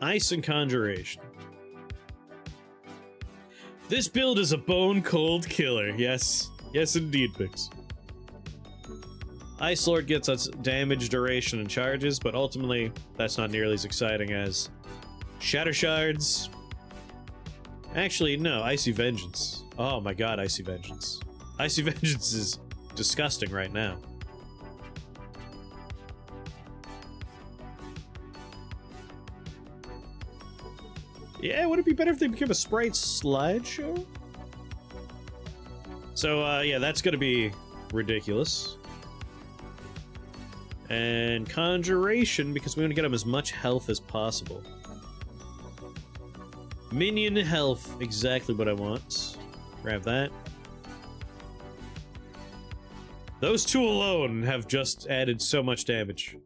Speaker 1: Ice and conjuration. This build is a bone cold killer. Yes. Yes, indeed, Pix. Ice Lord gets us damage, duration, and charges, but ultimately, that's not nearly as exciting as Shatter Shards. Actually, no, Icy Vengeance. Oh my god, Icy Vengeance. Icy Vengeance is disgusting right now. Yeah, would it be better if they became a sprite slideshow? So, yeah, that's gonna be ridiculous. And Conjuration, because we want to get him as much health as possible. Minion health, exactly what I want. Grab that. Those two alone have just added so much damage.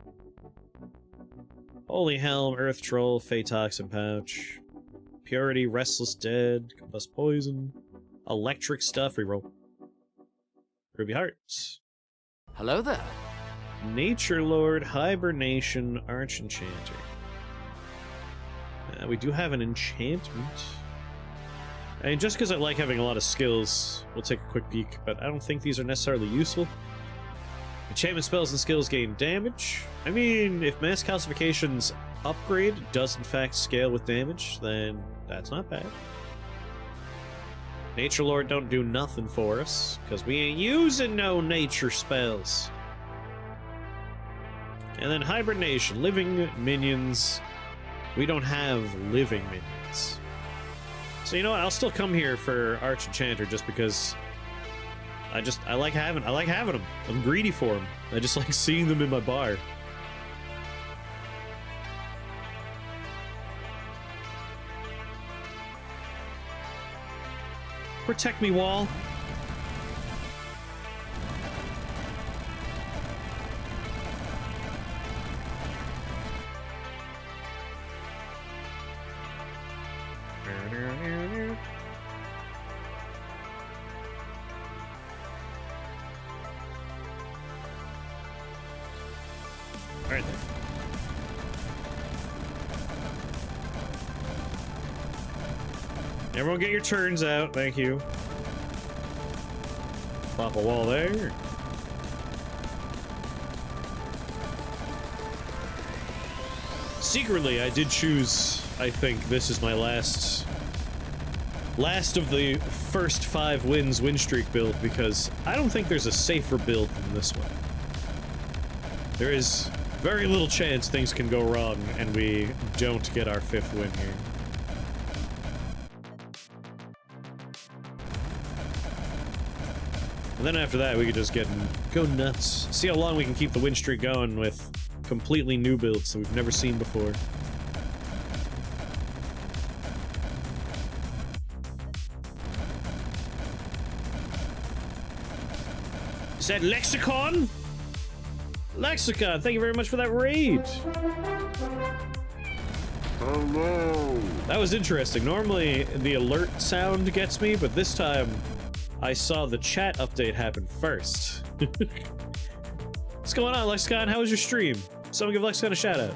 Speaker 1: Holy Helm, Earth Troll, Phaetoxin Pouch. Purity, Restless Dead, Combust Poison. Electric stuff, reroll. Ruby Hearts.
Speaker 2: Hello there.
Speaker 1: Nature Lord, Hibernation, Arch Enchanter. We do have an enchantment. I mean, just because I like having a lot of skills, we'll take a quick peek, but I don't think these are necessarily useful. Enchantment spells and skills gain damage. I mean, if Mass Calcification's upgrade does in fact scale with damage, then that's not bad. Nature Lord don't do nothing for us, because we ain't using no nature spells. And then Hibernation, living minions. We don't have living minions. So you know what? I'll still come here for Arch Enchanter just because I like having them. I'm greedy for them. I just like seeing them in my bar. Protect me, wall. Alright then. Everyone get your turns out, thank you. Pop a wall there. Secretly, I did choose, I think, this is my last of the first 5 wins win streak build, because I don't think there's a safer build than this one. There is very little chance things can go wrong and we don't get our 5th win here. And then after that, we could just go nuts. See how long we can keep the win streak going with completely new builds that we've never seen before. Is that Lexicon? Lexicon, thank you very much for that raid.
Speaker 3: Hello.
Speaker 1: That was interesting. Normally, the alert sound gets me, but this time, I saw the chat update happen first. What's going on, Lexicon? How was your stream? Someone give Lexicon a shout out.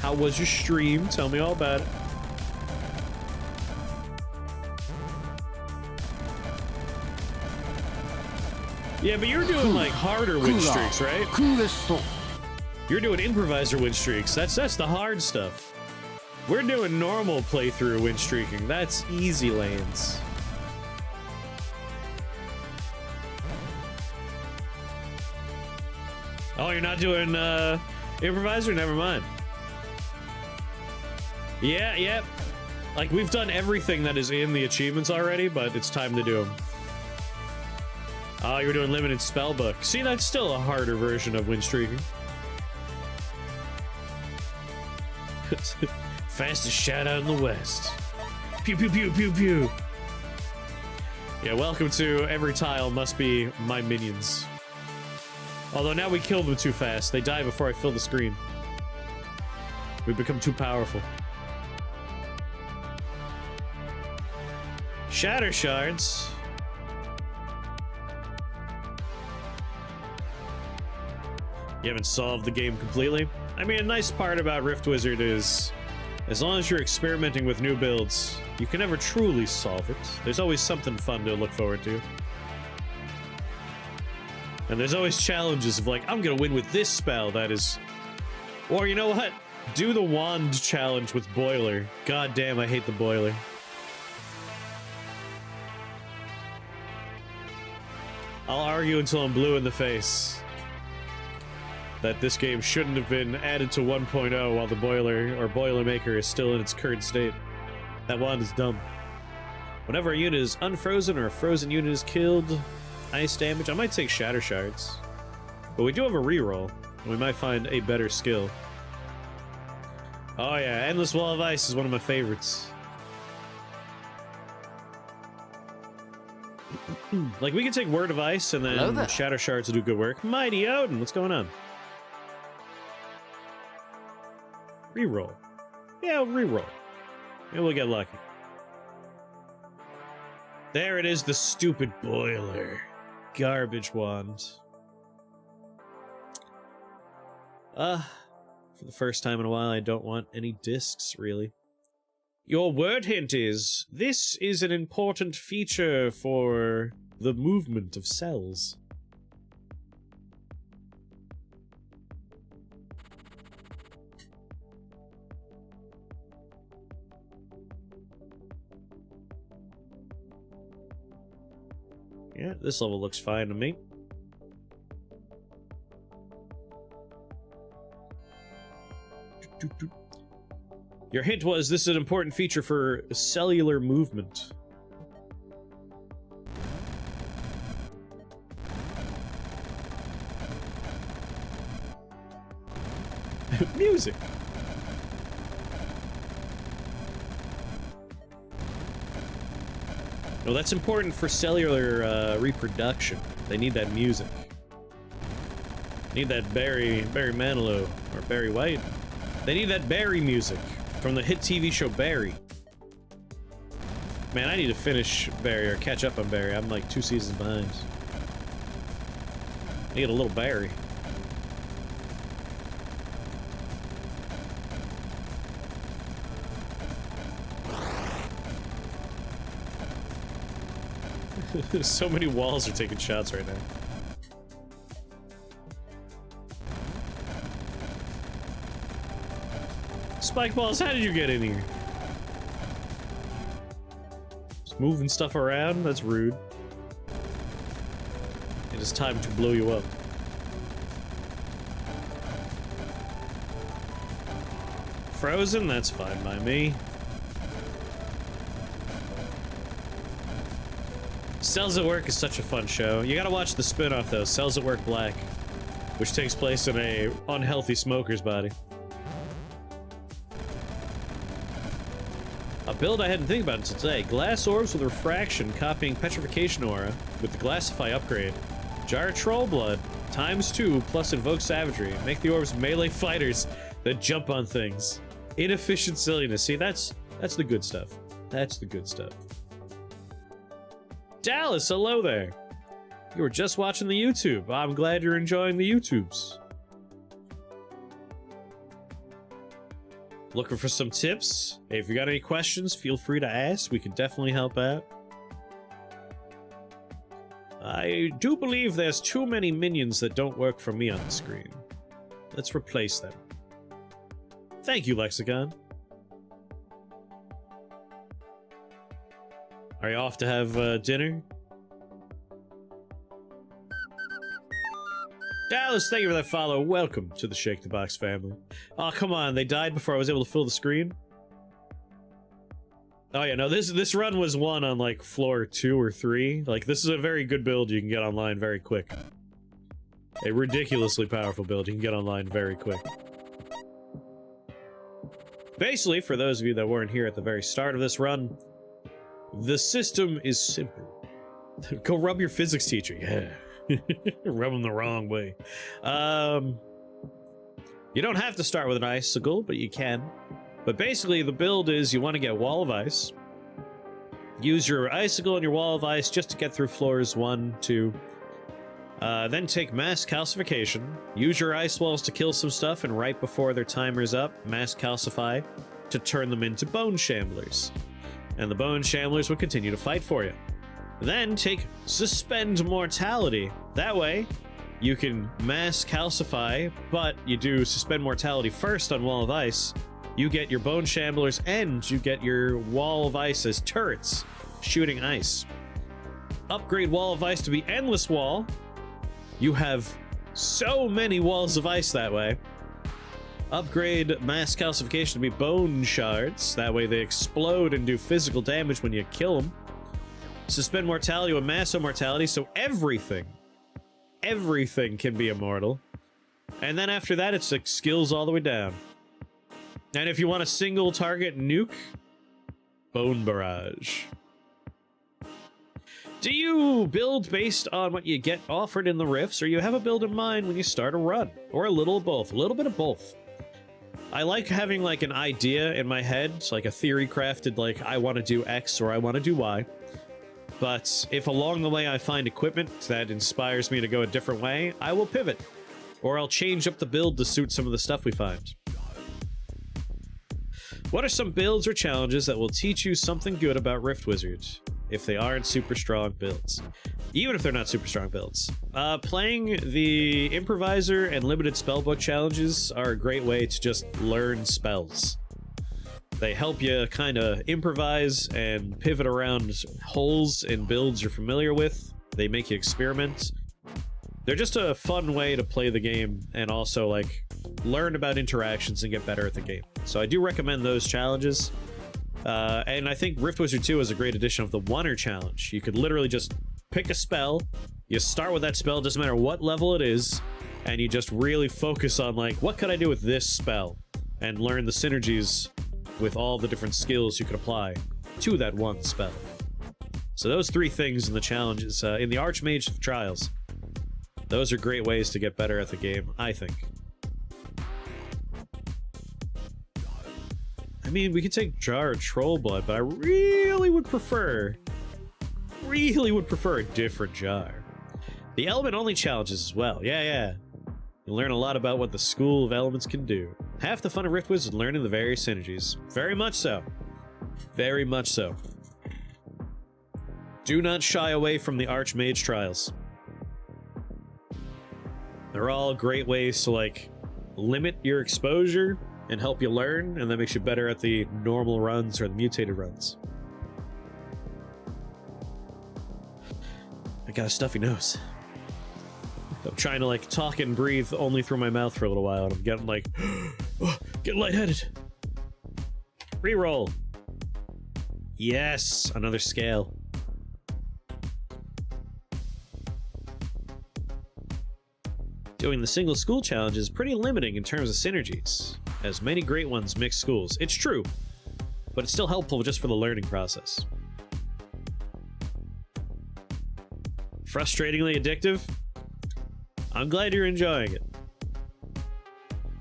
Speaker 1: How was your stream? Tell me all about it. Yeah, but you're doing like harder win streaks, right? You're doing improviser win streaks. That's the hard stuff. We're doing normal playthrough win streaking. That's easy lanes. Oh, you're not doing improviser? Never mind. Yeah, yep. Like, we've done everything that is in the achievements already, but it's time to do them. Oh, you were doing limited spellbook. See, that's still a harder version of win streaking. Fastest shout out in the West. Pew pew pew pew pew. Yeah, welcome to every tile must be my minions. Although now we kill them too fast. They die before I fill the screen. We become too powerful. Shatter shards. You haven't solved the game completely? I mean, a nice part about Rift Wizard is, as long as you're experimenting with new builds, you can never truly solve it. There's always something fun to look forward to. And there's always challenges of like, I'm gonna win with this spell that is... Or you know what? Do the wand challenge with Boiler. God damn, I hate the Boiler. I'll argue until I'm blue in the face that this game shouldn't have been added to 1.0 while the Boiler or Boilermaker is still in its current state. That wand is dumb. Whenever a unit is unfrozen or a frozen unit is killed, ice damage. I might take Shatter Shards. But we do have a reroll, and we might find a better skill. Oh yeah, Endless Wall of Ice is one of my favorites. Like, we can take Word of Ice, and then Shatter Shards will do good work. Mighty Odin, what's going on? Reroll. Yeah, reroll. Maybe we'll get lucky. There it is, the stupid Boiler. Garbage wand. For the first time in a while, I don't want any discs, really. Your word hint is, this is an important feature for the movement of cells. Yeah, this level looks fine to me. Your hint was this is an important feature for cellular movement. Music. No, that's important for cellular reproduction. They need that music. Need that Barry Manilow or Barry White. They need that Barry music from the hit TV show Barry. Man, I need to finish Barry or catch up on Barry. I'm like 2 seasons behind. I need a little Barry. So many walls are taking shots right now. Spike balls, how did you get in here? Just moving stuff around? That's rude. It is time to blow you up. Frozen? That's fine by me. Cells at Work is such a fun show. You gotta watch the spin-off though, Cells at Work Black, which takes place in a unhealthy smoker's body. A build I hadn't think about until today. Glass orbs with refraction copying petrification aura with the Glassify upgrade. Jar Troll Blood ×2 plus invoke savagery. Make the orbs melee fighters that jump on things. Inefficient silliness. See, that's the good stuff. That's the good stuff. Dallas, hello there. You were just watching the YouTube. I'm glad you're enjoying the YouTubes. Looking for some tips? Hey, if you got any questions, feel free to ask. We can definitely help out. I do believe there's too many minions that don't work for me on the screen. Let's replace them. Thank you, Lexicon. Are you off to have dinner? Dallas, thank you for that follow. Welcome to the Shake the Box family. Oh, come on. They died before I was able to fill the screen? Oh, yeah, no, this run was won on, like, floor 2 or 3. Like, this is a very good build you can get online very quick. A ridiculously powerful build you can get online very quick. Basically, for those of you that weren't here at the very start of this run, the system is simple. Go rub your physics teacher, yeah. Rub him the wrong way. You don't have to start with an icicle, but you can. But basically, the build is you want to get Wall of Ice. Use your icicle and your wall of ice just to get through floors 1, 2. Then take mass calcification. Use your ice walls to kill some stuff, and right before their timer's up, mass calcify to turn them into bone shamblers. And the bone shamblers will continue to fight for you. Then take suspend mortality. That way, you can mass calcify, but you do suspend mortality first on wall of ice. You get your bone shamblers, and you get your wall of ice as turrets, shooting ice. Upgrade wall of ice to be endless wall. You have so many walls of ice that way. Upgrade mass calcification to be bone shards. That way they explode and do physical damage when you kill them. Suspend mortality with mass immortality, so everything can be immortal. And then after that, it's like skills all the way down. And if you want a single target nuke, bone barrage. Do you build based on what you get offered in the rifts, or you have a build in mind when you start a run? Or a little of both, a little bit of both. I like having like an idea in my head, like a theory crafted, like I want to do X or I want to do Y. But if along the way I find equipment that inspires me to go a different way, I will pivot. Or I'll change up the build to suit some of the stuff we find. What are some builds or challenges that will teach you something good about Rift Wizard, if they aren't super strong builds? Even if they're not super strong builds. Playing the improviser and limited spellbook challenges are a great way to just learn spells. They help you kind of improvise and pivot around holes in builds you're familiar with. They make you experiment. They're just a fun way to play the game and also like learn about interactions and get better at the game. So I do recommend those challenges. And I think Rift Wizard 2 is a great addition of the Oneer challenge. You could literally just pick a spell, you start with that spell, doesn't matter what level it is, and you just really focus on like, what could I do with this spell? And learn the synergies with all the different skills you could apply to that one spell. So those 3 things in the challenges, in the Archmage Trials, those are great ways to get better at the game, I think. I mean, we could take Jar or Troll Blood, but I really would prefer a different Jar. The element-only challenges as well. Yeah. You learn a lot about what the School of Elements can do. Half the fun of Rift Wizard is learning the various synergies. Very much so. Very much so. Do not shy away from the Archmage Trials. They're all great ways to, like, limit your exposure and help you learn, and that makes you better at the normal runs or the mutated runs. I got a stuffy nose. I'm trying to like talk and breathe only through my mouth for a little while, and I'm getting like, getting lightheaded. Reroll. Yes, another scale. Doing the single school challenge is pretty limiting in terms of synergies, as many great ones mix schools. It's true, but it's still helpful just for the learning process. Frustratingly addictive? I'm glad you're enjoying it.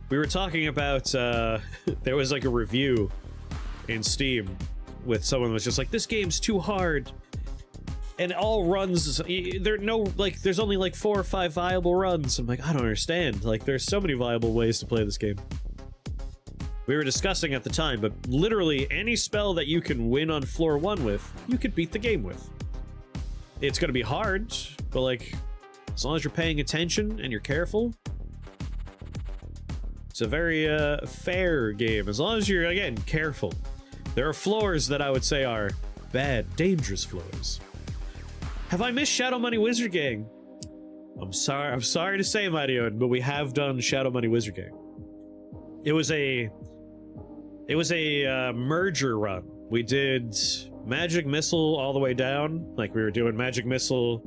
Speaker 1: We were talking about, there was like a review in Steam with someone who was just like, this game's too hard. And all runs, there's only like 4 or 5 viable runs. I'm like, I don't understand. Like, there's so many viable ways to play this game. We were discussing at the time, but literally any spell that you can win on floor 1 with, you could beat the game with. It's gonna be hard, but like, as long as you're paying attention and you're careful, it's a very fair game. As long as you're, again, careful. There are floors that I would say are bad, dangerous floors. Have I missed Shadow Money Wizard Gang? I'm sorry to say, Marion, but we have done Shadow Money Wizard Gang. It was a merger run. We did Magic Missile all the way down. Like, we were doing Magic Missile,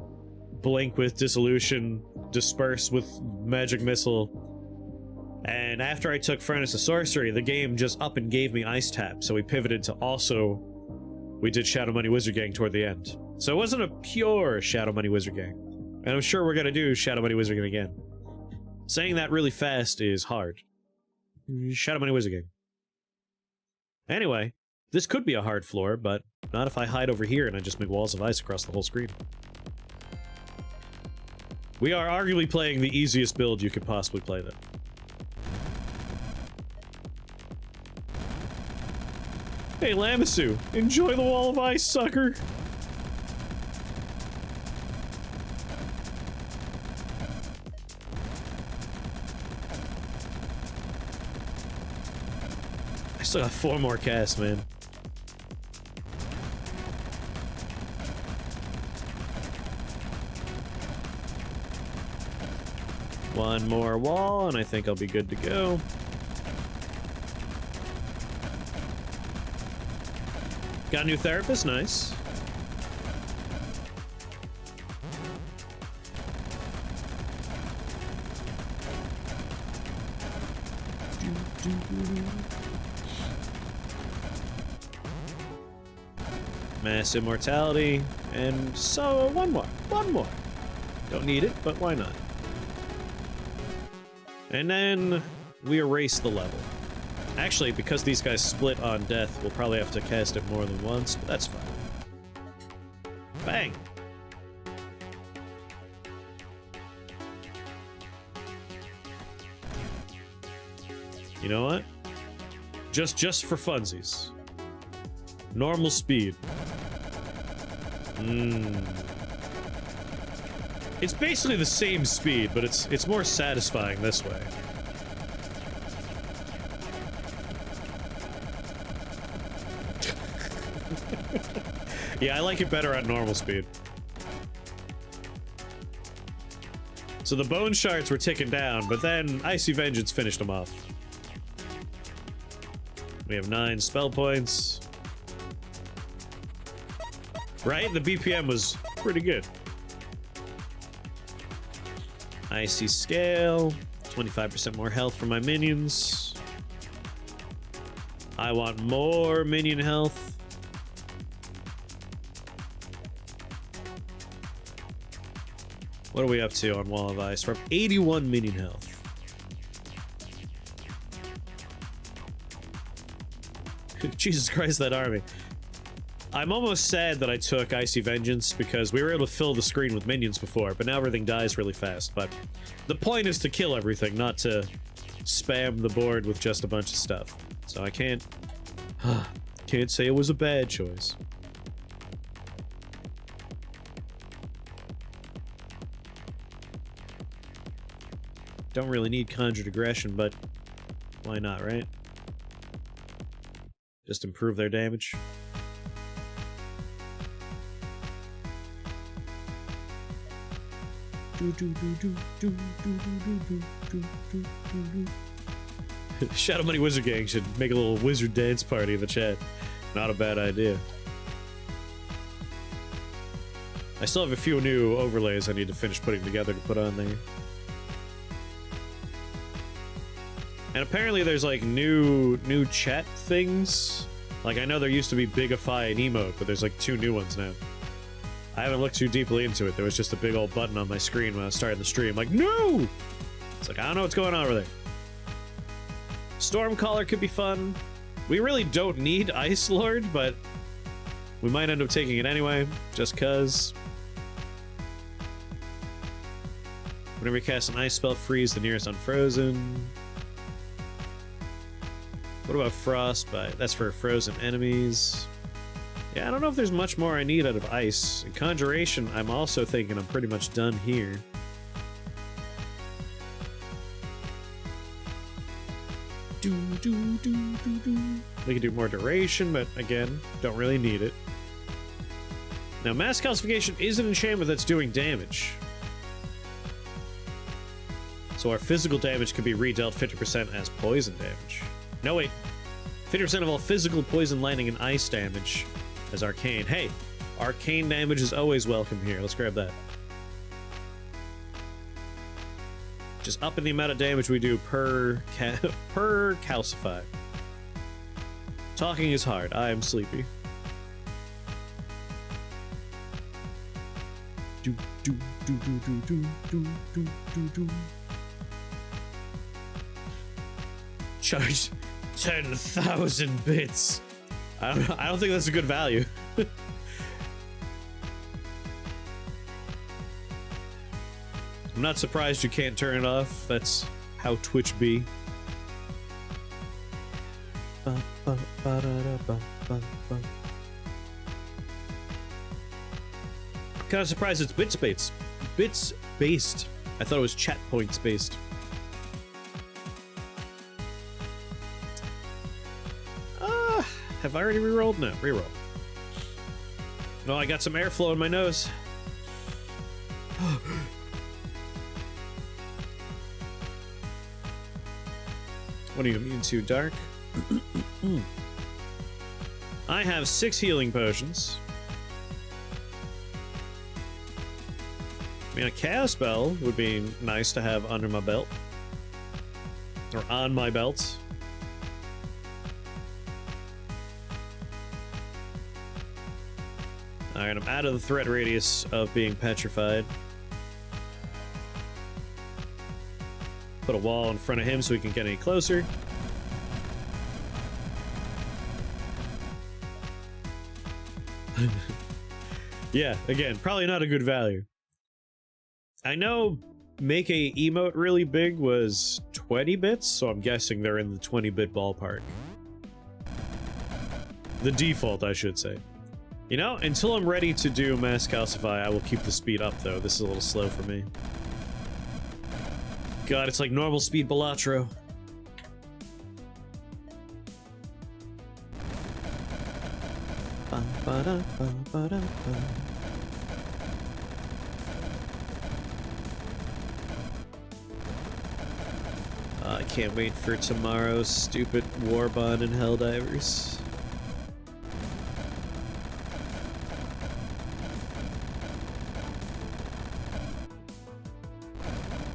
Speaker 1: Blink with Dissolution, Disperse with Magic Missile. And after I took Furnace of Sorcery, the game just up and gave me Ice Tap, so we pivoted to also... we did Shadow Money Wizard Gang toward the end. So it wasn't a pure Shadow Money Wizard Gang. And I'm sure we're gonna do Shadow Money Wizard Gang again. Saying that really fast is hard. Shadow Money Wizard Gang. Anyway, This could be a hard floor, but not if I hide over here and I just make walls of ice across the whole screen. We are arguably playing the easiest build you could possibly play then. Hey, Lamisu, enjoy the wall of ice, sucker! I still got 4 more casts, man. One more wall, and I think I'll be good to go. Got a new therapist, nice. Mass immortality, and so one more. Don't need it, but why not? And then we erase the level. Actually, because these guys split on death, we'll probably have to cast it more than once, but that's fine. Bang! You know what? Just for funsies. Normal speed. It's basically the same speed, but it's more satisfying this way. Yeah, I like it better on normal speed. So the bone shards were ticking down, but then Icy Vengeance finished them off. We have 9 spell points. Right? The BPM was pretty good. Icy Scale. 25% more health for my minions. I want more minion health. What are we up to on Wall of Ice? We're up 81 minion health. Jesus Christ, that army. I'm almost sad that I took Icy Vengeance because we were able to fill the screen with minions before, but now everything dies really fast. But the point is to kill everything, not to spam the board with just a bunch of stuff. So I can't say it was a bad choice. Don't really need Conjured Aggression, but why not, right? Just improve their damage. Shadow Money Wizard Gang should make a little wizard dance party in the chat. Not a bad idea. I still have a few new overlays I need to finish putting together to put on there. And apparently there's like new chat things. Like I know there used to be Bigify and Emote, but there's like 2 new ones now. I haven't looked too deeply into it. There was just a big old button on my screen when I was starting the stream. Like, no! It's like, I don't know what's going on over there. Stormcaller could be fun. We really don't need Ice Lord, but we might end up taking it anyway, just cuz. Whenever you cast an ice spell, freeze the nearest unfrozen. What about Frostbite? That's for frozen enemies. Yeah, I don't know if there's much more I need out of ice. In Conjuration, I'm also thinking I'm pretty much done here. We can do more duration, but again, don't really need it. Now, Mass Calcification is an enchantment that's doing damage. So our physical damage can be redealt 50% as poison damage. No, wait. 50% of all physical, poison, lightning, and ice damage as arcane. Hey, arcane damage is always welcome here. Let's grab that. Just up in the amount of damage we do per calcify. Talking is hard. I am sleepy. Charge 10,000 bits. I don't think that's a good value. I'm not surprised you can't turn it off. That's how Twitch be. Kind of surprised it's bits based. Bits based. I thought it was chat points based. Have I already rerolled? No, reroll. No, I got some airflow in my nose. What are you immune to, Dark? I have 6 healing potions. I mean, a chaos spell would be nice to have under my belt. Or on my belt. Alright, I'm out of the threat radius of being petrified. Put a wall in front of him so he can get any closer. Yeah, again, probably not a good value. I know make a emote really big was 20 bits, so I'm guessing they're in the 20-bit ballpark. The default, I should say. You know, until I'm ready to do Mass Calcify, I will keep the speed up, though. This is a little slow for me. God, it's like normal speed Balatro. I can't wait for tomorrow's stupid Warbond and Helldivers.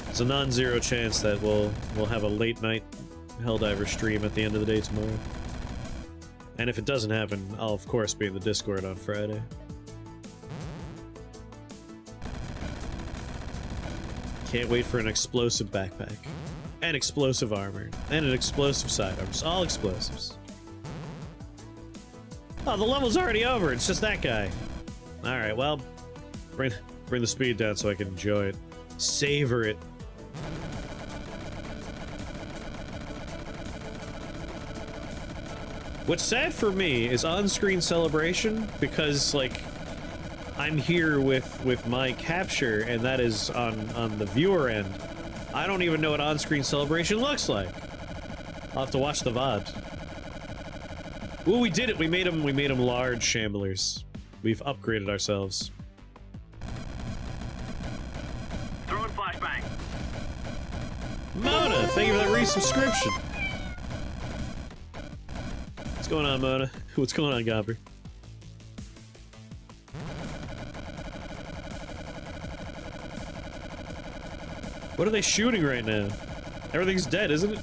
Speaker 1: It's a non-zero chance that we'll have a late night Helldiver stream at the end of the day tomorrow. And if it doesn't happen, I'll of course be in the Discord on Friday. Can't wait for an explosive backpack. And explosive armor. And an explosive sidearms. All explosives. Oh, the level's already over. It's just that guy. Alright, well, bring the speed down so I can enjoy it. Savor it. What's sad for me is on-screen celebration, because, like, I'm here with my capture, and that is on the viewer end. I don't even know what on-screen celebration looks like. I'll have to watch the VOD. Ooh, we did it! We made them large shamblers. We've upgraded ourselves.
Speaker 2: Throwing flashbang.
Speaker 1: Mona, thank you for that resubscription. What's going on, Mona? What's going on, Gobber? What are they shooting right now? Everything's dead, isn't it?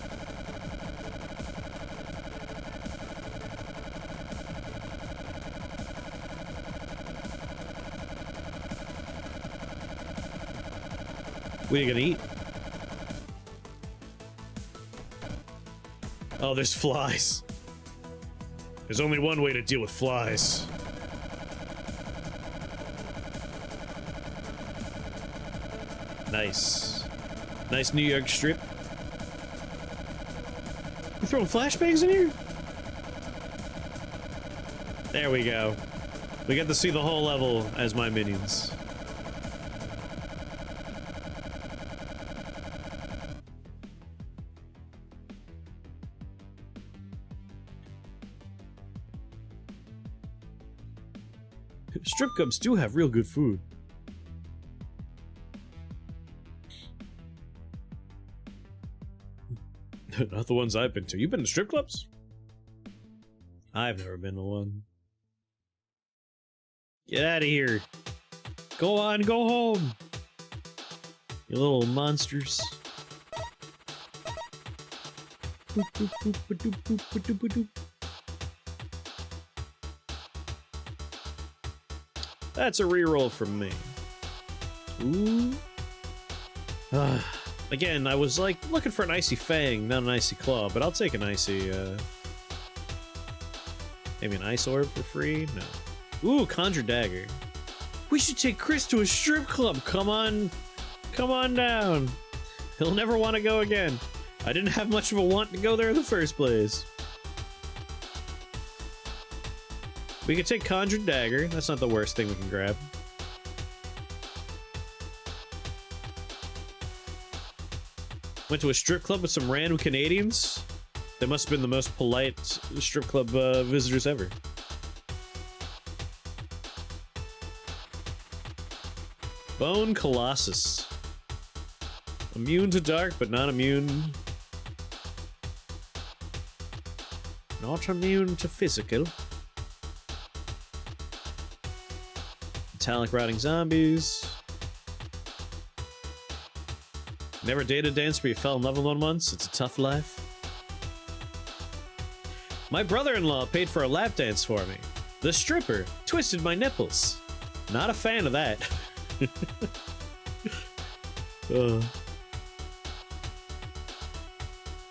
Speaker 1: What are you gonna eat? Oh, there's flies. There's only one way to deal with flies. Nice. Nice New York strip. You throwing flashbangs in here? There we go. We get to see the whole level as my minions. Strip clubs do have real good food. Not the ones I've been to. You've been to strip clubs? I've never been to one. Get out of here. Go on, go home. You little monsters. That's a reroll from me. Ooh. Again, I was like looking for an icy fang, not an icy claw, but I'll take an icy Maybe an ice orb for free? No. Ooh, conjure dagger. We should take Chris to a strip club. Come on down. He'll never want to go again. I didn't have much of a want to go there in the first place. We could take conjure dagger. That's not the worst thing we can grab. Went to a strip club with some random Canadians. They must have been the most polite strip club visitors ever. Bone Colossus. Immune to dark, but not immune. Not immune to physical. Metallic rotting zombies. Never dated a dancer, but you fell in love with one once. It's a tough life. My brother-in-law paid for a lap dance for me. The stripper twisted my nipples. Not a fan of that.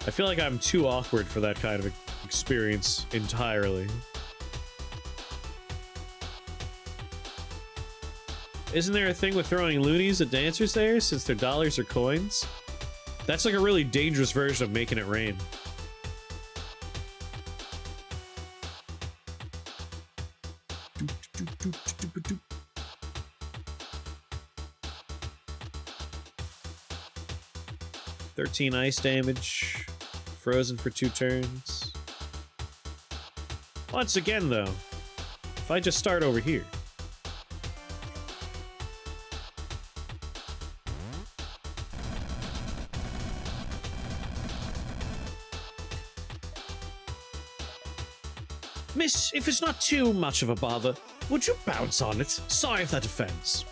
Speaker 1: I feel like I'm too awkward for that kind of experience entirely. Isn't there a thing with throwing loonies at dancers there, since their dollars are coins? That's like a really dangerous version of making it rain. $13 ice damage. Frozen for 2 turns. Once again, though, if I just start over here. Miss, if it's not too much of a bother, would you bounce on it? Sorry if that offends.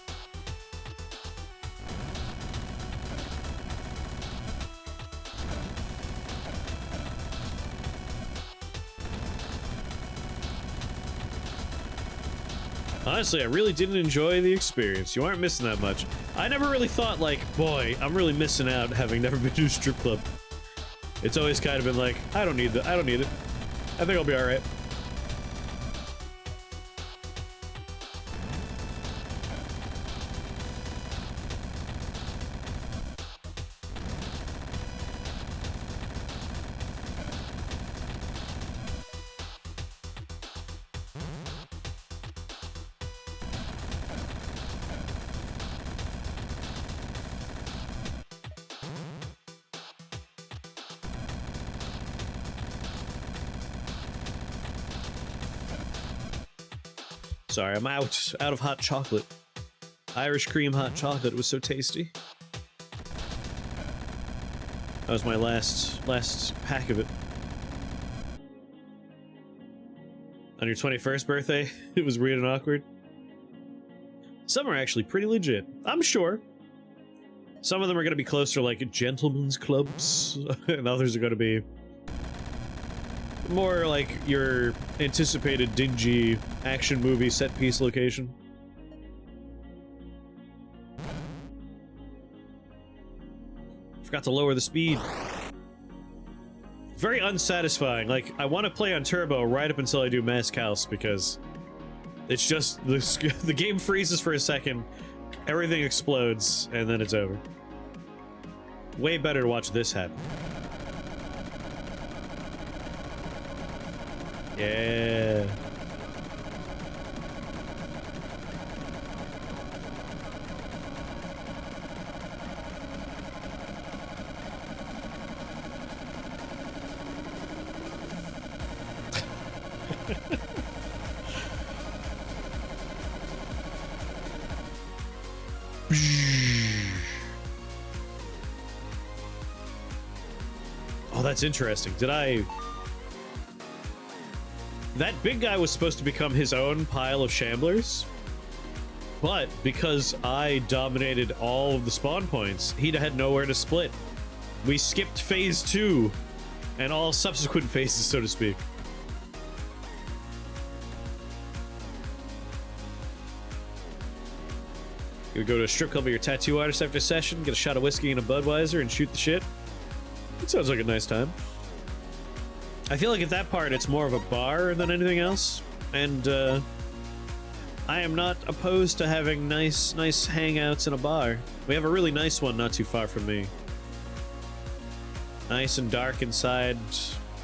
Speaker 1: Honestly, I really didn't enjoy the experience. You aren't missing that much. I never really thought, like, boy, I'm really missing out having never been to a strip club. It's always kind of been like, I don't need it. I think I'll be alright. Sorry, I'm out of hot chocolate. Irish cream hot chocolate was so tasty. That was my last pack of it. On your 21st birthday, it was weird and awkward. Some are actually pretty legit, I'm sure. Some of them are going to be closer like gentlemen's clubs, and others are going to be more like your anticipated dingy action movie set piece location. Forgot to lower the speed. Very unsatisfying. Like, I want to play on turbo right up until I do Mask House, because it's just the game freezes for a second, everything explodes, and then it's over. Way better to watch this happen. Yeah. Oh, that's interesting. That big guy was supposed to become his own pile of shamblers, but because I dominated all of the spawn points, he had nowhere to split. We skipped phase 2 and all subsequent phases, so to speak. You go to a strip club with your tattoo artist after a session, get a shot of whiskey and a Budweiser, and shoot the shit. It sounds like a nice time. I feel like at that part it's more of a bar than anything else, and I am not opposed to having nice hangouts in a bar. We have a really nice one not too far from me. Nice and dark inside,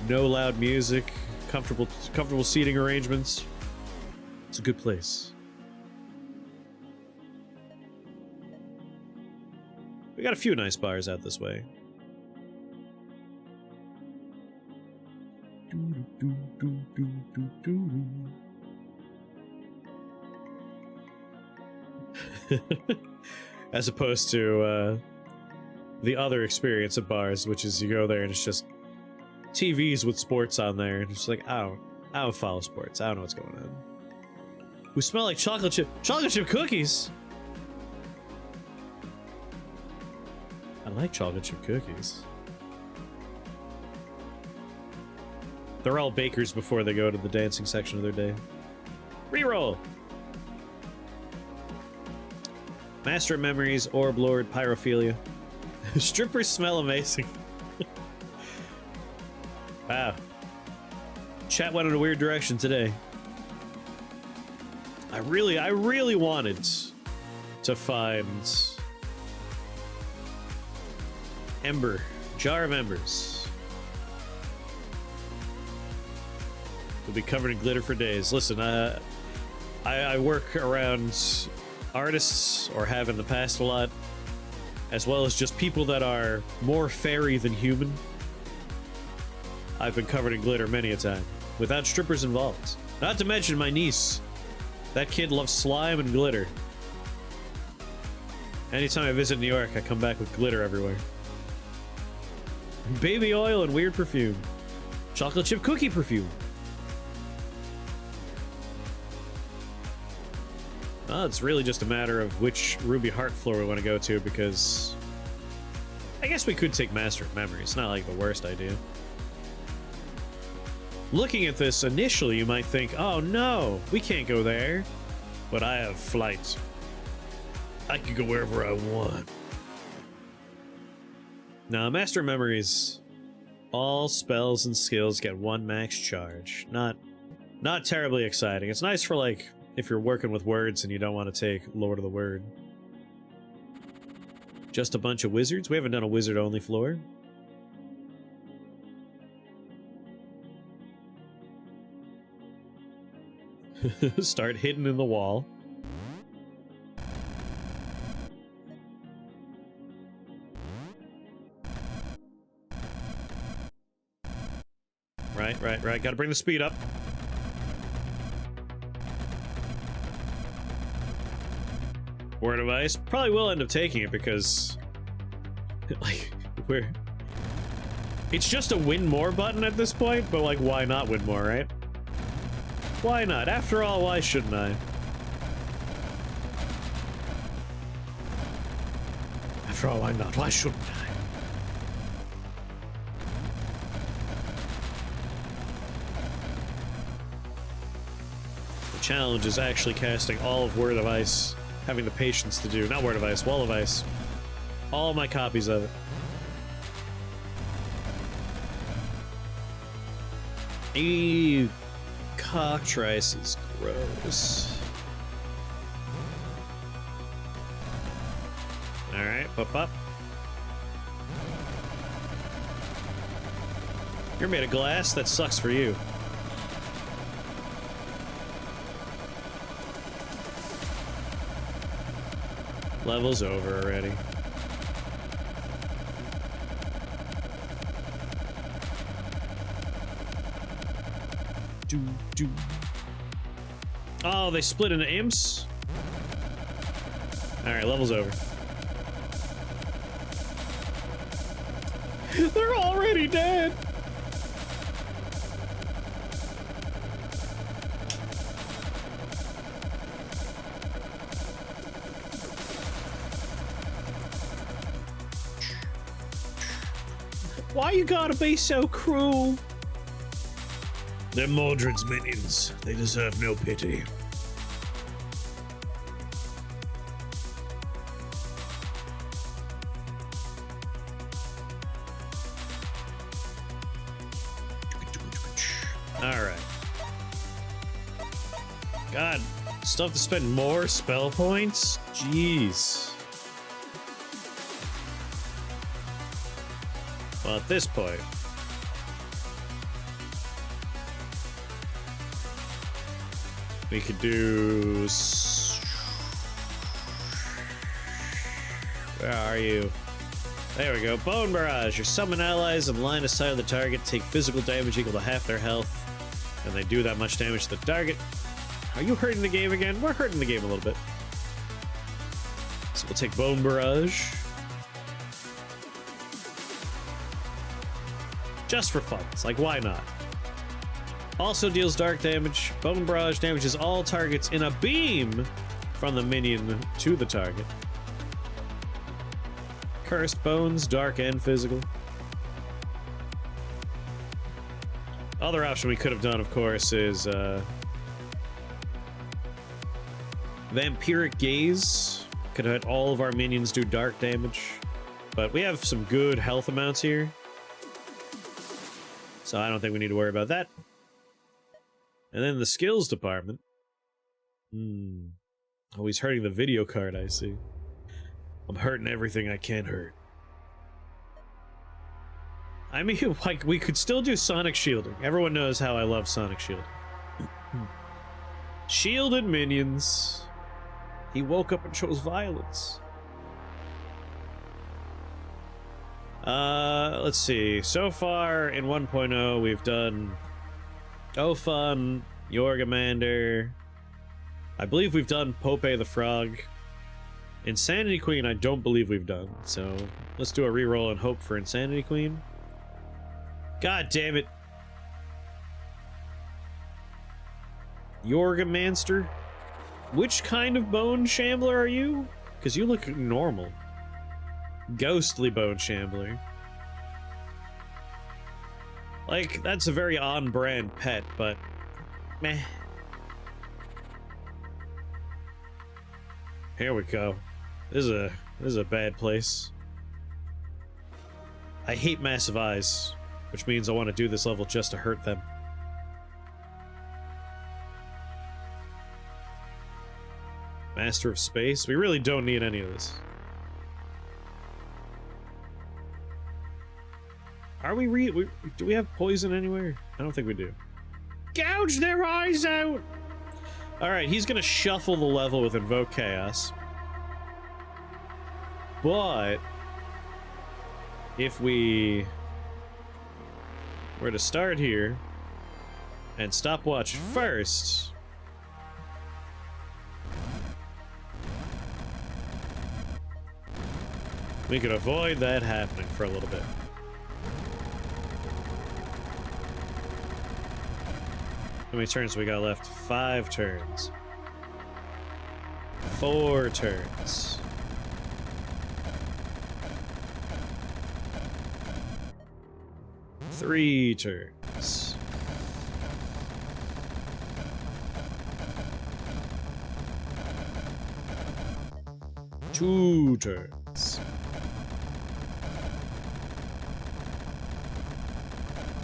Speaker 1: no loud music, comfortable seating arrangements. It's a good place. We got a few nice bars out this way. As opposed to the other experience at bars, which is you go there and it's just TVs with sports on there, and it's like I don't follow sports. I don't know what's going on. We smell like chocolate chip cookies. I like chocolate chip cookies. They're all bakers before they go to the dancing section of their day. Reroll. Master of Memories, Orb Lord, Pyrophilia. Strippers smell amazing. Wow. Chat went in a weird direction today. I really wanted to find Ember. Jar of Embers. We'll be covered in glitter for days. Listen, I work around artists, or have in the past a lot, as well as just people that are more fairy than human. I've been covered in glitter many a time, without strippers involved. Not to mention my niece. That kid loves slime and glitter. Anytime I visit New York, I come back with glitter everywhere. Baby oil and weird perfume. Chocolate chip cookie perfume. Well, it's really just a matter of which Ruby Heart floor we want to go to, because I guess we could take Master of Memory. It's not like the worst idea. Looking at this initially, you might think, oh no, we can't go there. But I have flight. I can go wherever I want. Now, Master of Memories, all spells and skills get 1 max charge. Not terribly exciting. It's nice for, like, if you're working with words and you don't want to take Lord of the Word. Just a bunch of wizards? We haven't done a wizard-only floor. Start hidden in the wall. Right. Gotta bring the speed up. Word of Ice. Probably will end up taking it because, like, it's just a win more button at this point, but, like, why not win more, right? Why not? After all, why shouldn't I? After all, why not? Why shouldn't I? The challenge is actually casting all of Word of Ice, having the patience to do, not Word of Ice, Wall of Ice. All my copies of it. Ew. Cockatrice is gross. Alright, pop. You're made of glass? That sucks for you. Level's over already. Oh, they split into imps? Alright, level's over. They're already dead! Why you gotta be so cruel? They're Mordred's minions. They deserve no pity. God, stuff to spend more spell points? Jeez. Well, at this point... we could do... Where are you? There we go. Bone Barrage. Your summon allies in line of sight of the target take physical damage equal to half their health, and they do that much damage to the target. Are you hurting the game again? We're hurting the game a little bit. So we'll take Bone Barrage. Just for fun. It's like, why not? Also deals dark damage. Bone Barrage damages all targets in a beam from the minion to the target. Cursed Bones, dark and physical. Other option we could have done, of course, is Vampiric Gaze. Could have had all of our minions do dark damage. But we have some good health amounts here, so I don't think we need to worry about that. And then the skills department. Oh, he's hurting the video card, I see. I'm hurting everything I can hurt. I mean, like, we could still do Sonic Shielding. Everyone knows how I love Sonic Shielding. Shielded minions. He woke up and chose violence. Let's see. So far in 1.0, we've done Ofun, Yorgamander. I believe we've done Pope the Frog. Insanity Queen, I don't believe we've done, so let's do a reroll and hope for Insanity Queen. God damn it. Yorgamanster? Which kind of Bone Shambler are you? Because you look normal. Ghostly Bone Shambler. Like, that's a very on-brand pet, but meh. Here we go. This is a bad place. I hate massive eyes, which means I want to do this level just to hurt them. Master of Space? We really don't need any of this. Are we do we have poison anywhere? I don't think we do. Gouge their eyes out! Alright, he's gonna shuffle the level with Invoke Chaos. But if we were to start here and stopwatch first, we could avoid that happening for a little bit. How many turns we got left? 5 turns. 4 turns. 3 turns. 2 turns.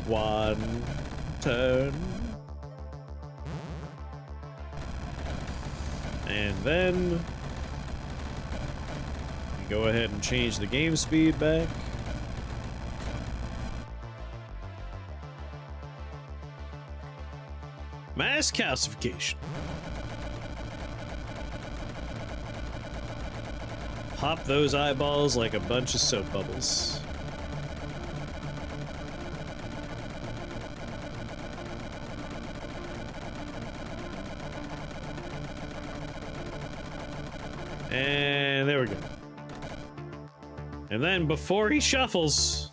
Speaker 1: 1 turn. And then we go ahead and change the game speed back. Mass calcification. Pop those eyeballs like a bunch of soap bubbles. And there we go. And then before he shuffles,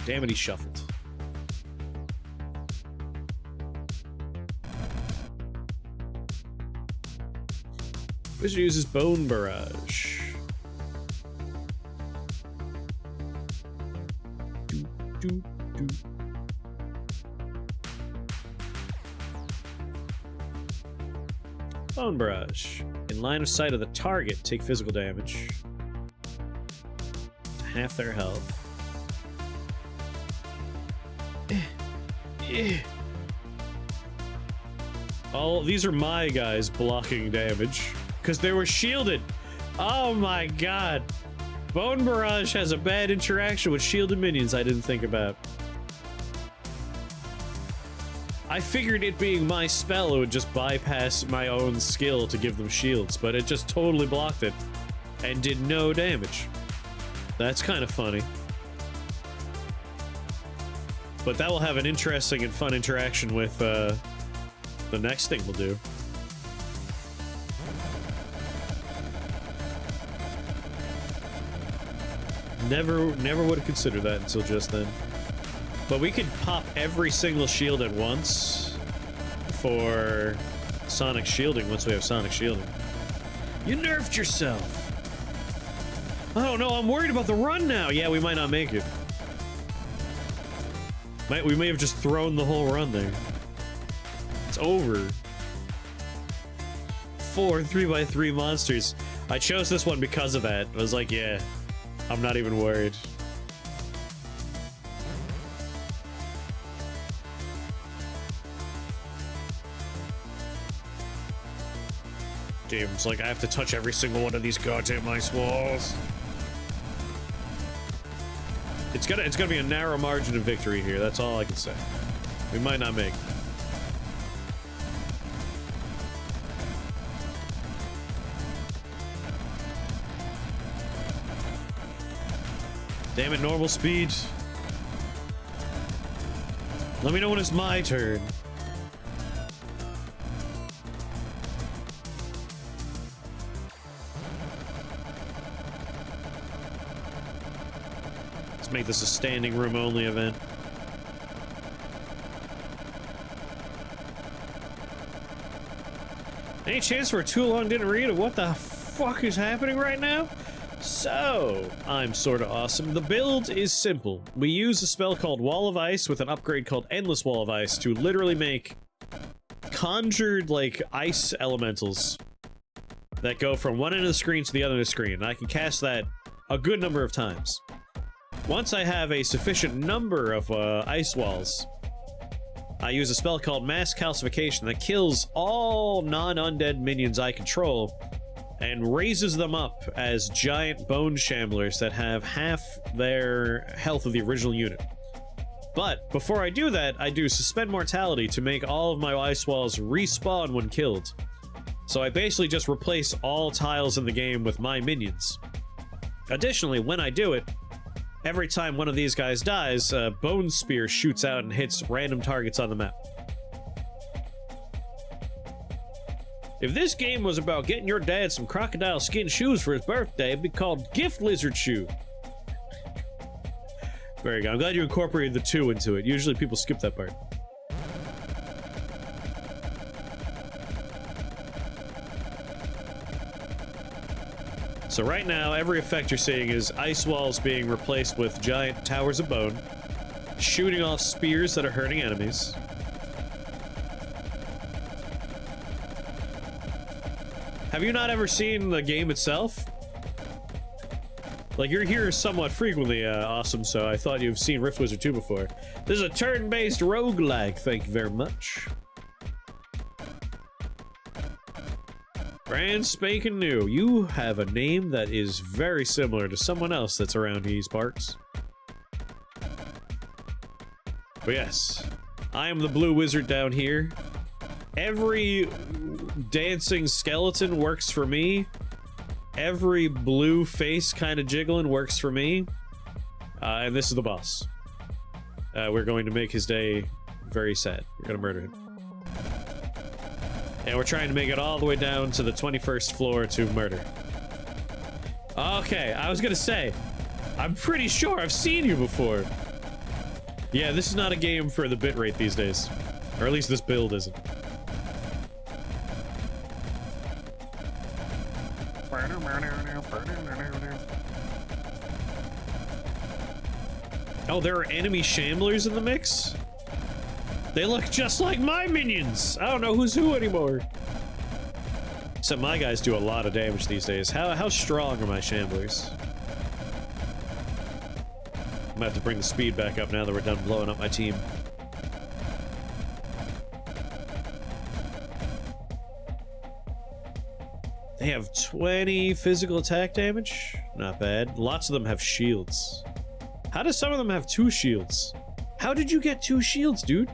Speaker 1: damn it, he shuffled. Wizard uses Bone Barrage. Bone Barrage. In line of sight of the target, take physical damage. half their health. Oh, these are my guys blocking damage because they were shielded. Oh my god. Bone Barrage has a bad interaction with shielded minions I didn't think about. I figured it being my spell, it would just bypass my own skill to give them shields, but it just totally blocked it and did no damage. That's kind of funny. But that will have an interesting and fun interaction with the next thing we'll do. Never would have considered that until just then. But we could pop every single shield at once for sonic shielding once we have sonic shielding. You nerfed yourself. Oh no, I'm worried about the run now. Yeah, we might not make it. We may have just thrown the whole run there. It's over. 4 3x3 monsters. I chose this one because of that. I was like, yeah, I'm not even worried. Game's like, I have to touch every single one of these goddamn ice walls. It's gonna be a narrow margin of victory here. That's all I can say. We might not make it. Damn it, normal speed. Let me know when it's my turn. Let's make this a standing room only event. Any chance we're too long didn't read of what the fuck is happening right now? So, I'm sorta awesome. The build is simple. We use a spell called Wall of Ice with an upgrade called Endless Wall of Ice to literally make conjured, like, ice elementals that go from one end of the screen to the other end of the screen. And I can cast that a good number of times. Once I have a sufficient number of ice walls, I use a spell called Mass Calcification that kills all non-undead minions I control and raises them up as giant bone shamblers that have half their health of the original unit. But before I do that, I do Suspend Mortality to make all of my ice walls respawn when killed. So I basically just replace all tiles in the game with my minions. Additionally, when I do it, every time one of these guys dies, a bone spear shoots out and hits random targets on the map. If this game was about getting your dad some crocodile skin shoes for his birthday, it'd be called Gift Lizard Shoe. Very good. I'm glad you incorporated the 2 into it. Usually people skip that part. So right now, every effect you're seeing is ice walls being replaced with giant towers of bone, shooting off spears that are hurting enemies. Have you not ever seen the game itself? Like, you're here somewhat frequently, Awesome, so I thought you've seen Rift Wizard 2 before. This is a turn-based roguelike, thank you very much. Brand spanking new. You have a name that is very similar to someone else that's around these parts. But yes, I am the blue wizard down here. Every dancing skeleton works for me. Every blue face kind of jiggling works for me. And this is the boss. We're going to make his day very sad. We're going to murder him. And we're trying to make it all the way down to the 21st floor to murder. Okay, I was gonna say, I'm pretty sure I've seen you before. Yeah, this is not a game for the bitrate these days. Or at least this build isn't. Oh, there are enemy shamblers in the mix? They look just like my minions! I don't know who's who anymore. Except my guys do a lot of damage these days. How strong are my shamblers? gonna have to bring the speed back up now that we're done blowing up my team. They have 20 physical attack damage. Not bad. Lots of them have shields. How do some of them have 2 shields? How did you get 2 shields, dude?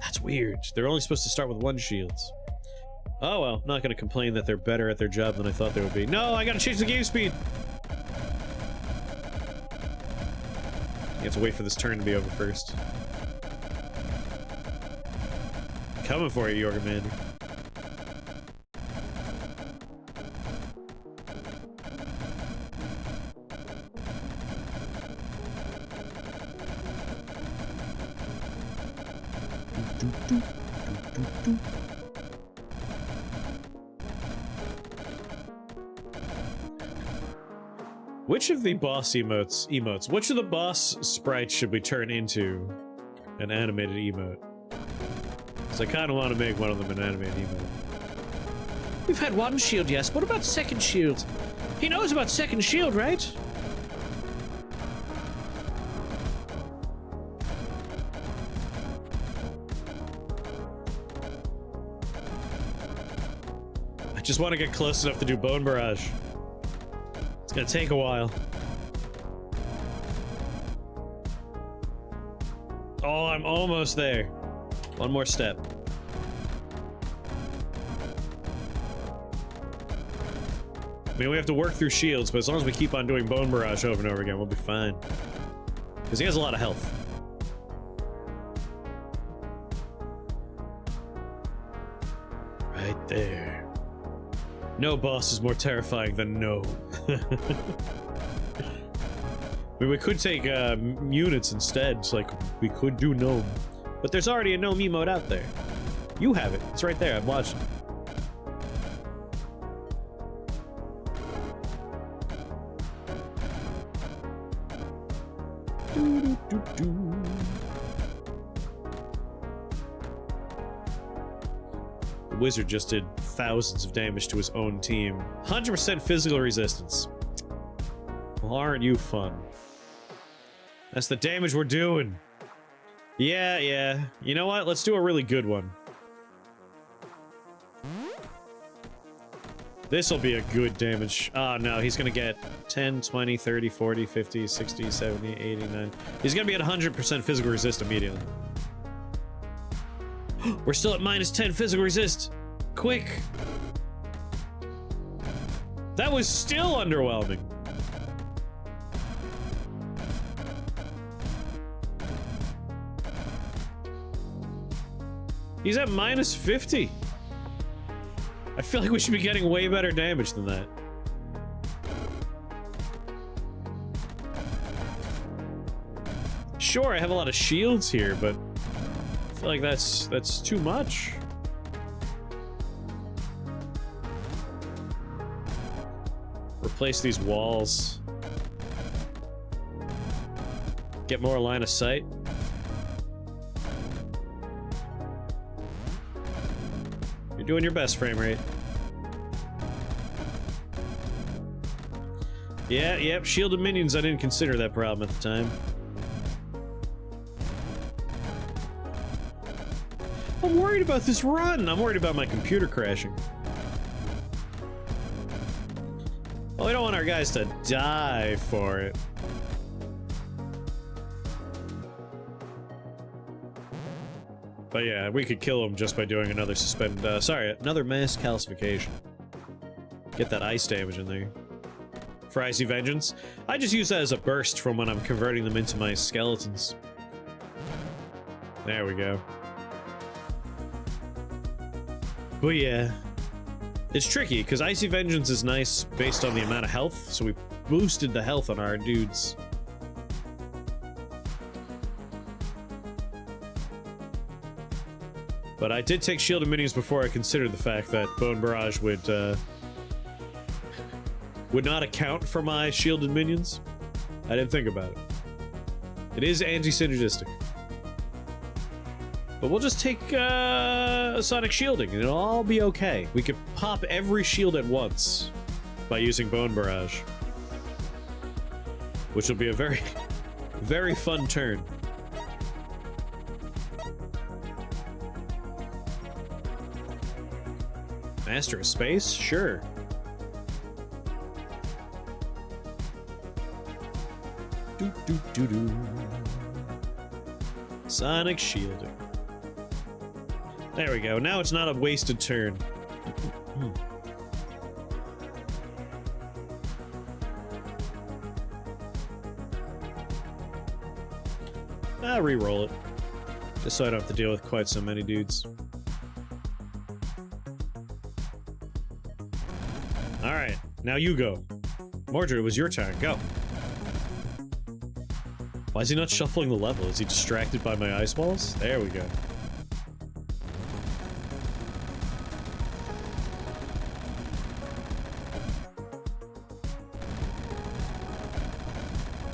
Speaker 1: That's weird. They're only supposed to start with 1 shield. Oh well, not gonna complain that they're better at their job than I thought they would be. No, I gotta change the game speed! You have to wait for this turn to be over first. Coming for you, Yorgamander. Which of the boss emotes, which of the boss sprites should we turn into an animated emote? Because I kind of want to make one of them an animated emote. We've had 1 shield, yes. What about 2nd shield? He knows about 2nd shield, right? I just want to get close enough to do Bone Barrage. It's gonna take a while. Oh, I'm almost there. 1 more step. I mean, we have to work through shields, but as long as we keep on doing Bone Barrage over and over again, we'll be fine. Because he has a lot of health. Right there. No boss is more terrifying than no. I mean, we could take units instead, like we could do gnome. But there's already a gnome emote out there. You have it. It's right there. I'm watching. The wizard just did thousands of damage to his own team. 100% physical resistance. Well, aren't you fun? That's the damage we're doing. Yeah. You know what? Let's do a really good one. This'll be a good damage. Oh, no. He's gonna get 10, 20, 30, 40, 50, 60, 70, 80, 90. He's gonna be at 100% physical resist immediately. We're still at -10 physical resist. Quick. That was still underwhelming. He's at -50. I feel like we should be getting way better damage than that. Sure, I have a lot of shields here, but I feel like that's too much. Replace these walls. Get more line of sight. You're doing your best, frame rate. Yeah, yep, shielded minions, I didn't consider that problem at the time. I'm worried about this run. I'm worried about my computer crashing. Well, we don't want our guys to die for it. But yeah, we could kill him just by doing another another mass calcification. Get that ice damage in there. For Icy Vengeance. I just use that as a burst from when I'm converting them into my skeletons. There we go. But yeah, it's tricky because Icy Vengeance is nice based on the amount of health, so we boosted the health on our dudes. But I did take shielded minions before I considered the fact that Bone Barrage would not account for my shielded minions. I didn't think about it. It is anti-synergistic. But we'll just take Sonic Shielding, and it'll all be okay. We could pop every shield at once by using Bone Barrage. which will be a very, very fun turn. Master of Space? Sure. Do do do do. Sonic shielding. There we go. Now it's not a wasted turn. I'll re-roll it. Just so I don't have to deal with quite so many dudes. Alright, now you go. Mordred, it was your turn. Go. Why is he not shuffling the level? Is he distracted by my ice walls? There we go.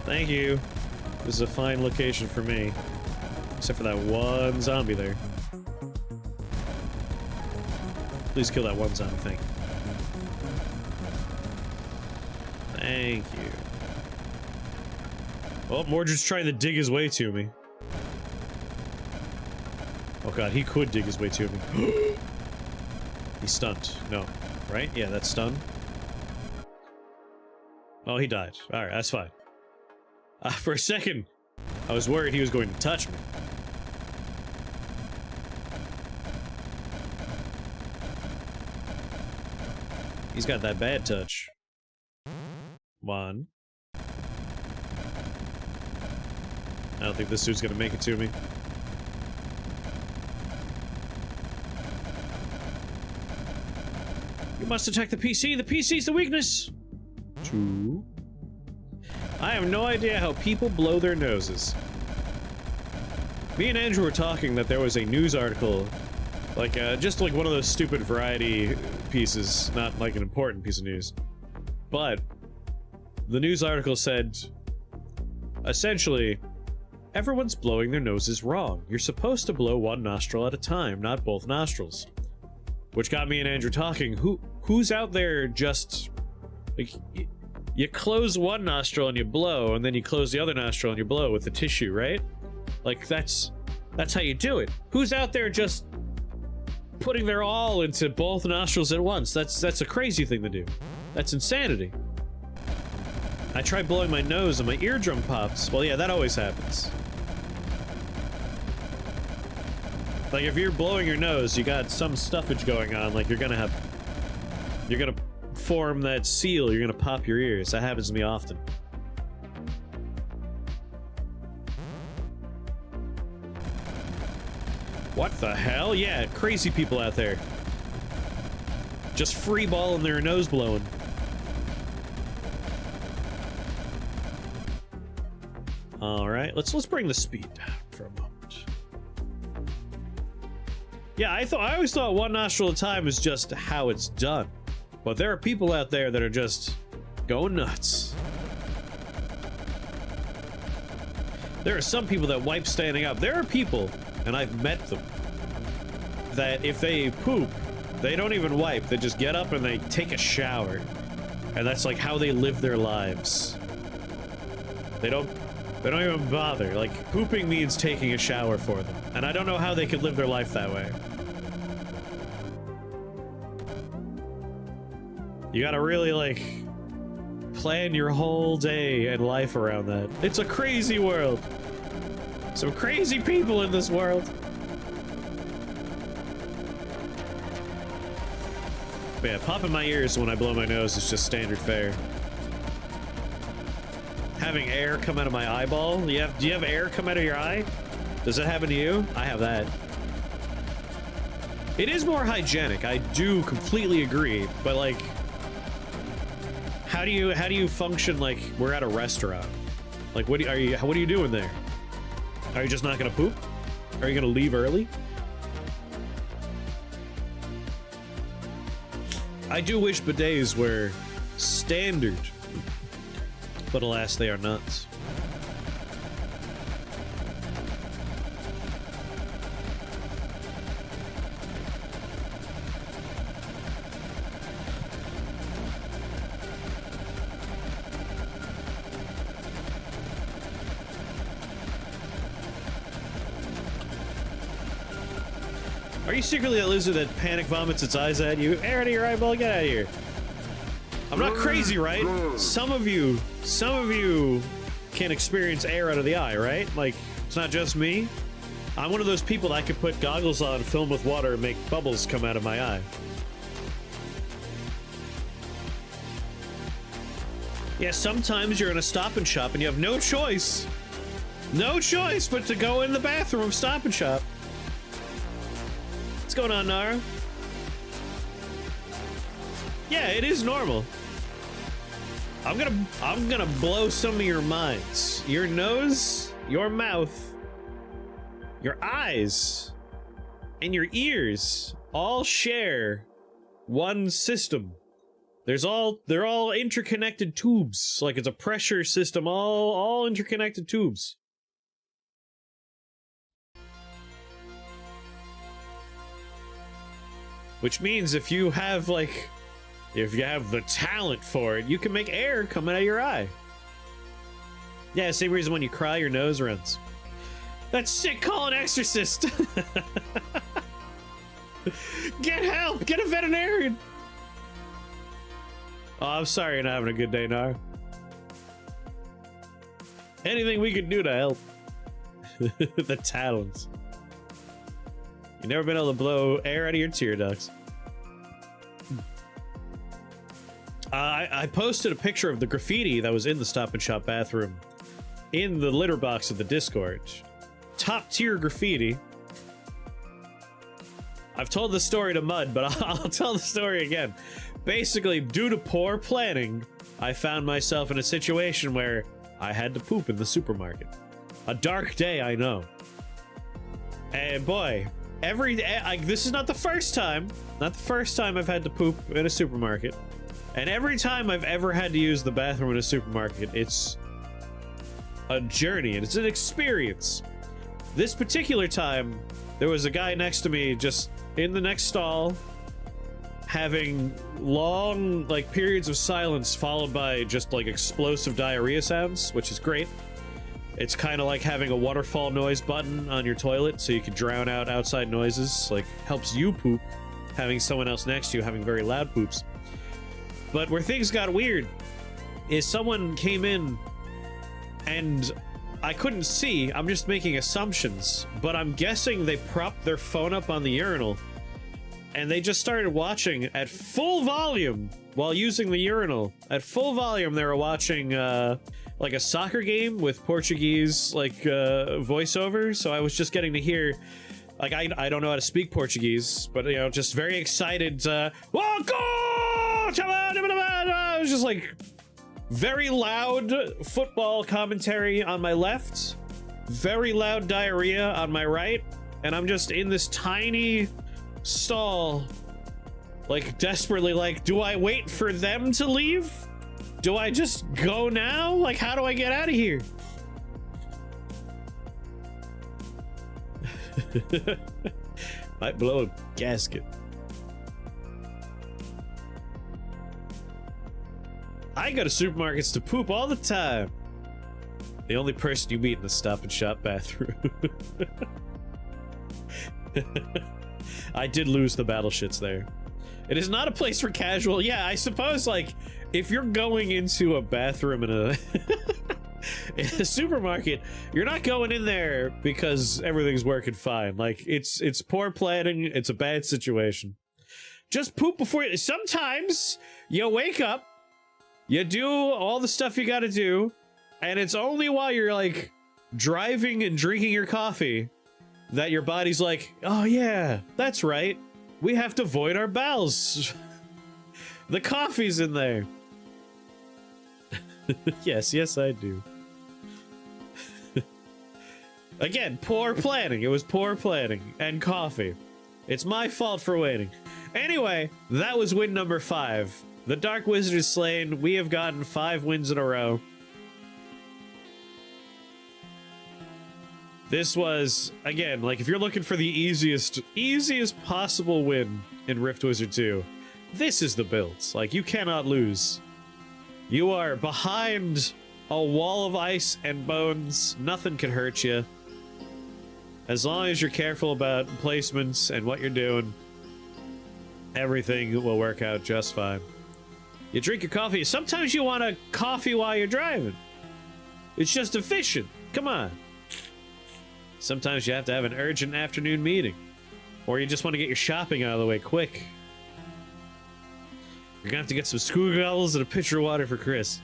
Speaker 1: Thank you. This is a fine location for me. Except for that one zombie there. Please kill that one zombie, thank you. Thank you. Oh, Mordred's trying to dig his way to me. Oh god, he could dig his way to me. He's stunned. No. Right? Yeah, that's stunned. Oh, he died. Alright, that's fine. For a second, I was worried he was going to touch me. He's got that bad touch. One. I don't think this dude's gonna make it to me. You must attack the PC. The PC's the weakness. Two. I have no idea how people blow their noses. Me and Andrew were talking that there was a news article, like, just like one of those stupid variety pieces, not like an important piece of news. But the news article said, essentially, everyone's blowing their noses wrong. You're supposed to blow one nostril at a time, not both nostrils. Which got me and Andrew talking. Who's out there just, like, you close one nostril and you blow, and then you close the other nostril and you blow with the tissue, right? Like, that's how you do it. Who's out there just putting their all into both nostrils at once? That's a crazy thing to do. That's insanity. I tried blowing my nose and my eardrum pops. Well, yeah, that always happens. Like, if you're blowing your nose, you got some stuffage going on, like you're gonna form that seal, you're gonna pop your ears. That happens to me often. What the hell? Yeah, crazy people out there. Just freeballing their nose blowing. Alright, let's bring the speed down for a moment. Yeah, I always thought one nostril at a time is just how it's done. But there are people out there that are just going nuts. There are some people that wipe standing up. There are people, and I've met them, that if they poop, they don't even wipe. They just get up and they take a shower. And that's like how they live their lives. They don't even bother. Like, pooping means taking a shower for them. And I don't know how they could live their life that way. You gotta really, like, plan your whole day and life around that. It's a crazy world. Some crazy people in this world. But yeah, popping my ears when I blow my nose is just standard fare. Having air come out of my eyeball? Do you have air come out of your eye? Does that happen to you? I have that. It is more hygienic, I do completely agree, but like, how do you function like we're at a restaurant? Like, what are you doing there? Are you just not gonna poop? Are you gonna leave early? I do wish bidets were standard, but alas, they are not. Are you secretly a lizard that panic vomits its eyes at you? Air out of your eyeball, get out of here. I'm not crazy, right? Some of you can experience air out of the eye, right? Like, it's not just me. I'm one of those people that could put goggles on, fill them with water, and make bubbles come out of my eye. Yeah, sometimes you're in a Stop and Shop and you have no choice. No choice but to go in the bathroom of Stop and Shop. What's going on, Nara? Yeah, it is normal. I'm gonna blow some of your minds. Your nose, your mouth, your eyes, and your ears all share one system. They're all interconnected tubes, like it's a pressure system, all interconnected tubes. Which means if you have the talent for it, you can make air come out of your eye. Yeah, same reason when you cry, your nose runs. That's sick, call an exorcist. Get help, get a veterinarian. Oh, I'm sorry you're not having a good day, Nar. Anything we can do to help. The talents. You've never been able to blow air out of your tear ducts. I posted a picture of the graffiti that was in the Stop and Shop bathroom in the litter box of the Discord. Top tier graffiti. I've told the story to Mud, but I'll tell the story again. Basically, due to poor planning, I found myself in a situation where I had to poop in the supermarket. A dark day, I know. And boy, every day, this is not the first time. Not the first time I've had to poop in a supermarket. And every time I've ever had to use the bathroom in a supermarket, it's a journey and it's an experience. This particular time, there was a guy next to me just in the next stall having long, periods of silence followed by just, explosive diarrhea sounds, which is great. It's kind of like having a waterfall noise button on your toilet so you can drown out outside noises. Helps you poop, having someone else next to you having very loud poops. But where things got weird is someone came in and I couldn't see. I'm just making assumptions, but I'm guessing they propped their phone up on the urinal and they just started watching at full volume while using the urinal. At full volume, they were watching a soccer game with Portuguese voiceover. So I was just getting to hear, I don't know how to speak Portuguese, but just very excited. It was just very loud football commentary on my left, very loud diarrhea on my right, and I'm just in this tiny stall, desperately do I wait for them to leave? Do I just go now? How do I get out of here? Might blow a gasket. I go to supermarkets to poop all the time. The only person you meet in the Stop and Shop bathroom. I did lose the battle shits there. It is not a place for casual. Yeah, I suppose if you're going into a bathroom in a in a supermarket, you're not going in there because everything's working fine. It's poor planning. It's a bad situation. Just poop before you. Sometimes you wake up. You do all the stuff you gotta do, and it's only while you're, driving and drinking your coffee that your body's oh yeah, that's right. We have to void our bowels. The coffee's in there. Yes, I do. Again, poor planning. It was poor planning. And coffee. It's my fault for waiting. Anyway, that was win number 5. The Dark Wizard is slain. We have gotten 5 wins in a row. This was, again, if you're looking for the easiest possible win in Rift Wizard 2, this is the builds. You cannot lose. You are behind a wall of ice and bones. Nothing can hurt you. As long as you're careful about placements and what you're doing, everything will work out just fine. You drink your coffee. Sometimes you want a coffee while you're driving. It's just efficient. Come on. Sometimes you have to have an urgent afternoon meeting. Or you just want to get your shopping out of the way quick. You're gonna have to get some school goggles and a pitcher of water for Chris.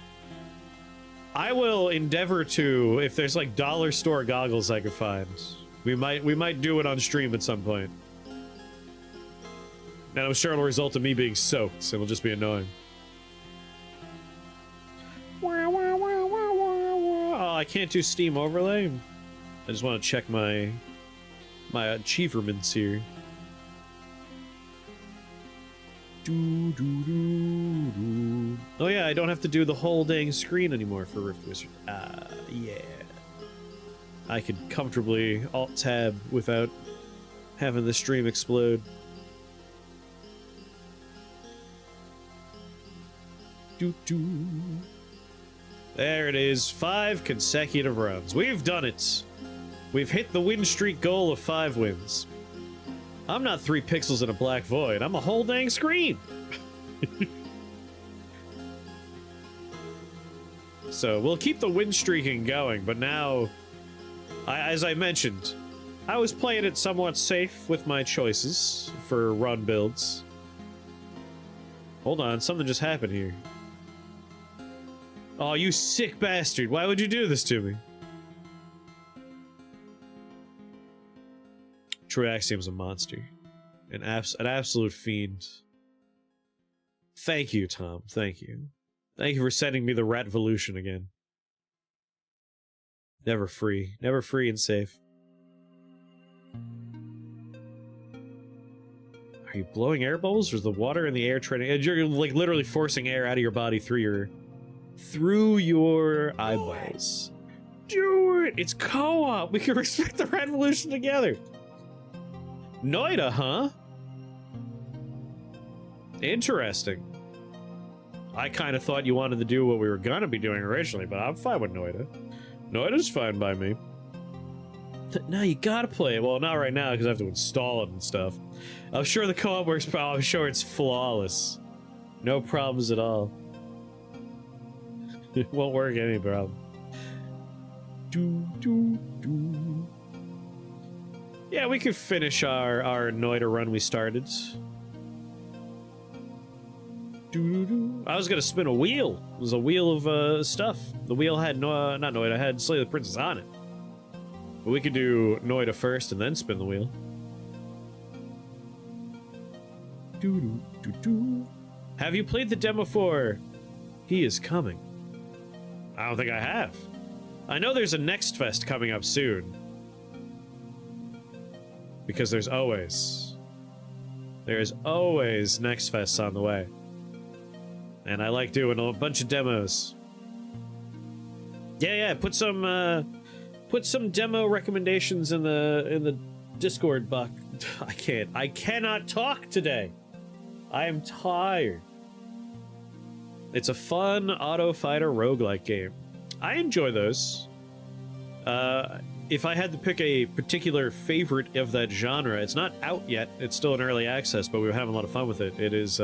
Speaker 1: I will endeavor to, if there's like dollar store goggles I could find. We might do it on stream at some point. And I'm sure it'll result in me being soaked, so it'll just be annoying. Oh, I can't do Steam overlay. I just want to check my achievements here. Oh yeah, I don't have to do the whole dang screen anymore for Rift Wizard. Yeah. I could comfortably alt-tab without having the stream explode. There it is, 5 consecutive runs. We've done it. We've hit the win streak goal of 5 wins. I'm not 3 pixels in a black void. I'm a whole dang screen. So we'll keep the win streaking going, but now, as I mentioned, I was playing it somewhat safe with my choices for run builds. Hold on, something just happened here. Oh, you sick bastard. Why would you do this to me? True Axiom's a monster. An absolute fiend. Thank you, Tom. Thank you. Thank you for sending me the Ratvolution again. Never free. Never free and safe. Are you blowing air bubbles, or is the water in the air trying to... You're like literally forcing air out of your body through your eyeballs. Do it! It's co-op! We can respect the Ratvolution together! Noida, huh? Interesting. I kind of thought you wanted to do what we were gonna be doing originally, but I'm fine with Noida. Noida's fine by me. No, you gotta play it. Well, not right now, because I have to install it and stuff. I'm sure the co-op works, but I'm sure it's flawless. No problems at all. It won't work any problem. Yeah, we could finish our Noida run we started. I was gonna spin a wheel. It was a wheel of stuff. The wheel had not Noida, had Slay the Princess on it. But we could do Noida first and then spin the wheel. Have you played the demo for He Is Coming? I don't think I have. I know there's a Next Fest coming up soon. Because there's always Next Fest on the way. And I like doing a bunch of demos. Yeah, put some demo recommendations in the Discord buck. I cannot talk today. I am tired. It's a fun auto fighter roguelike game. I enjoy those. If I had to pick a particular favorite of that genre, it's not out yet. It's still in early access, but we were having a lot of fun with it. It is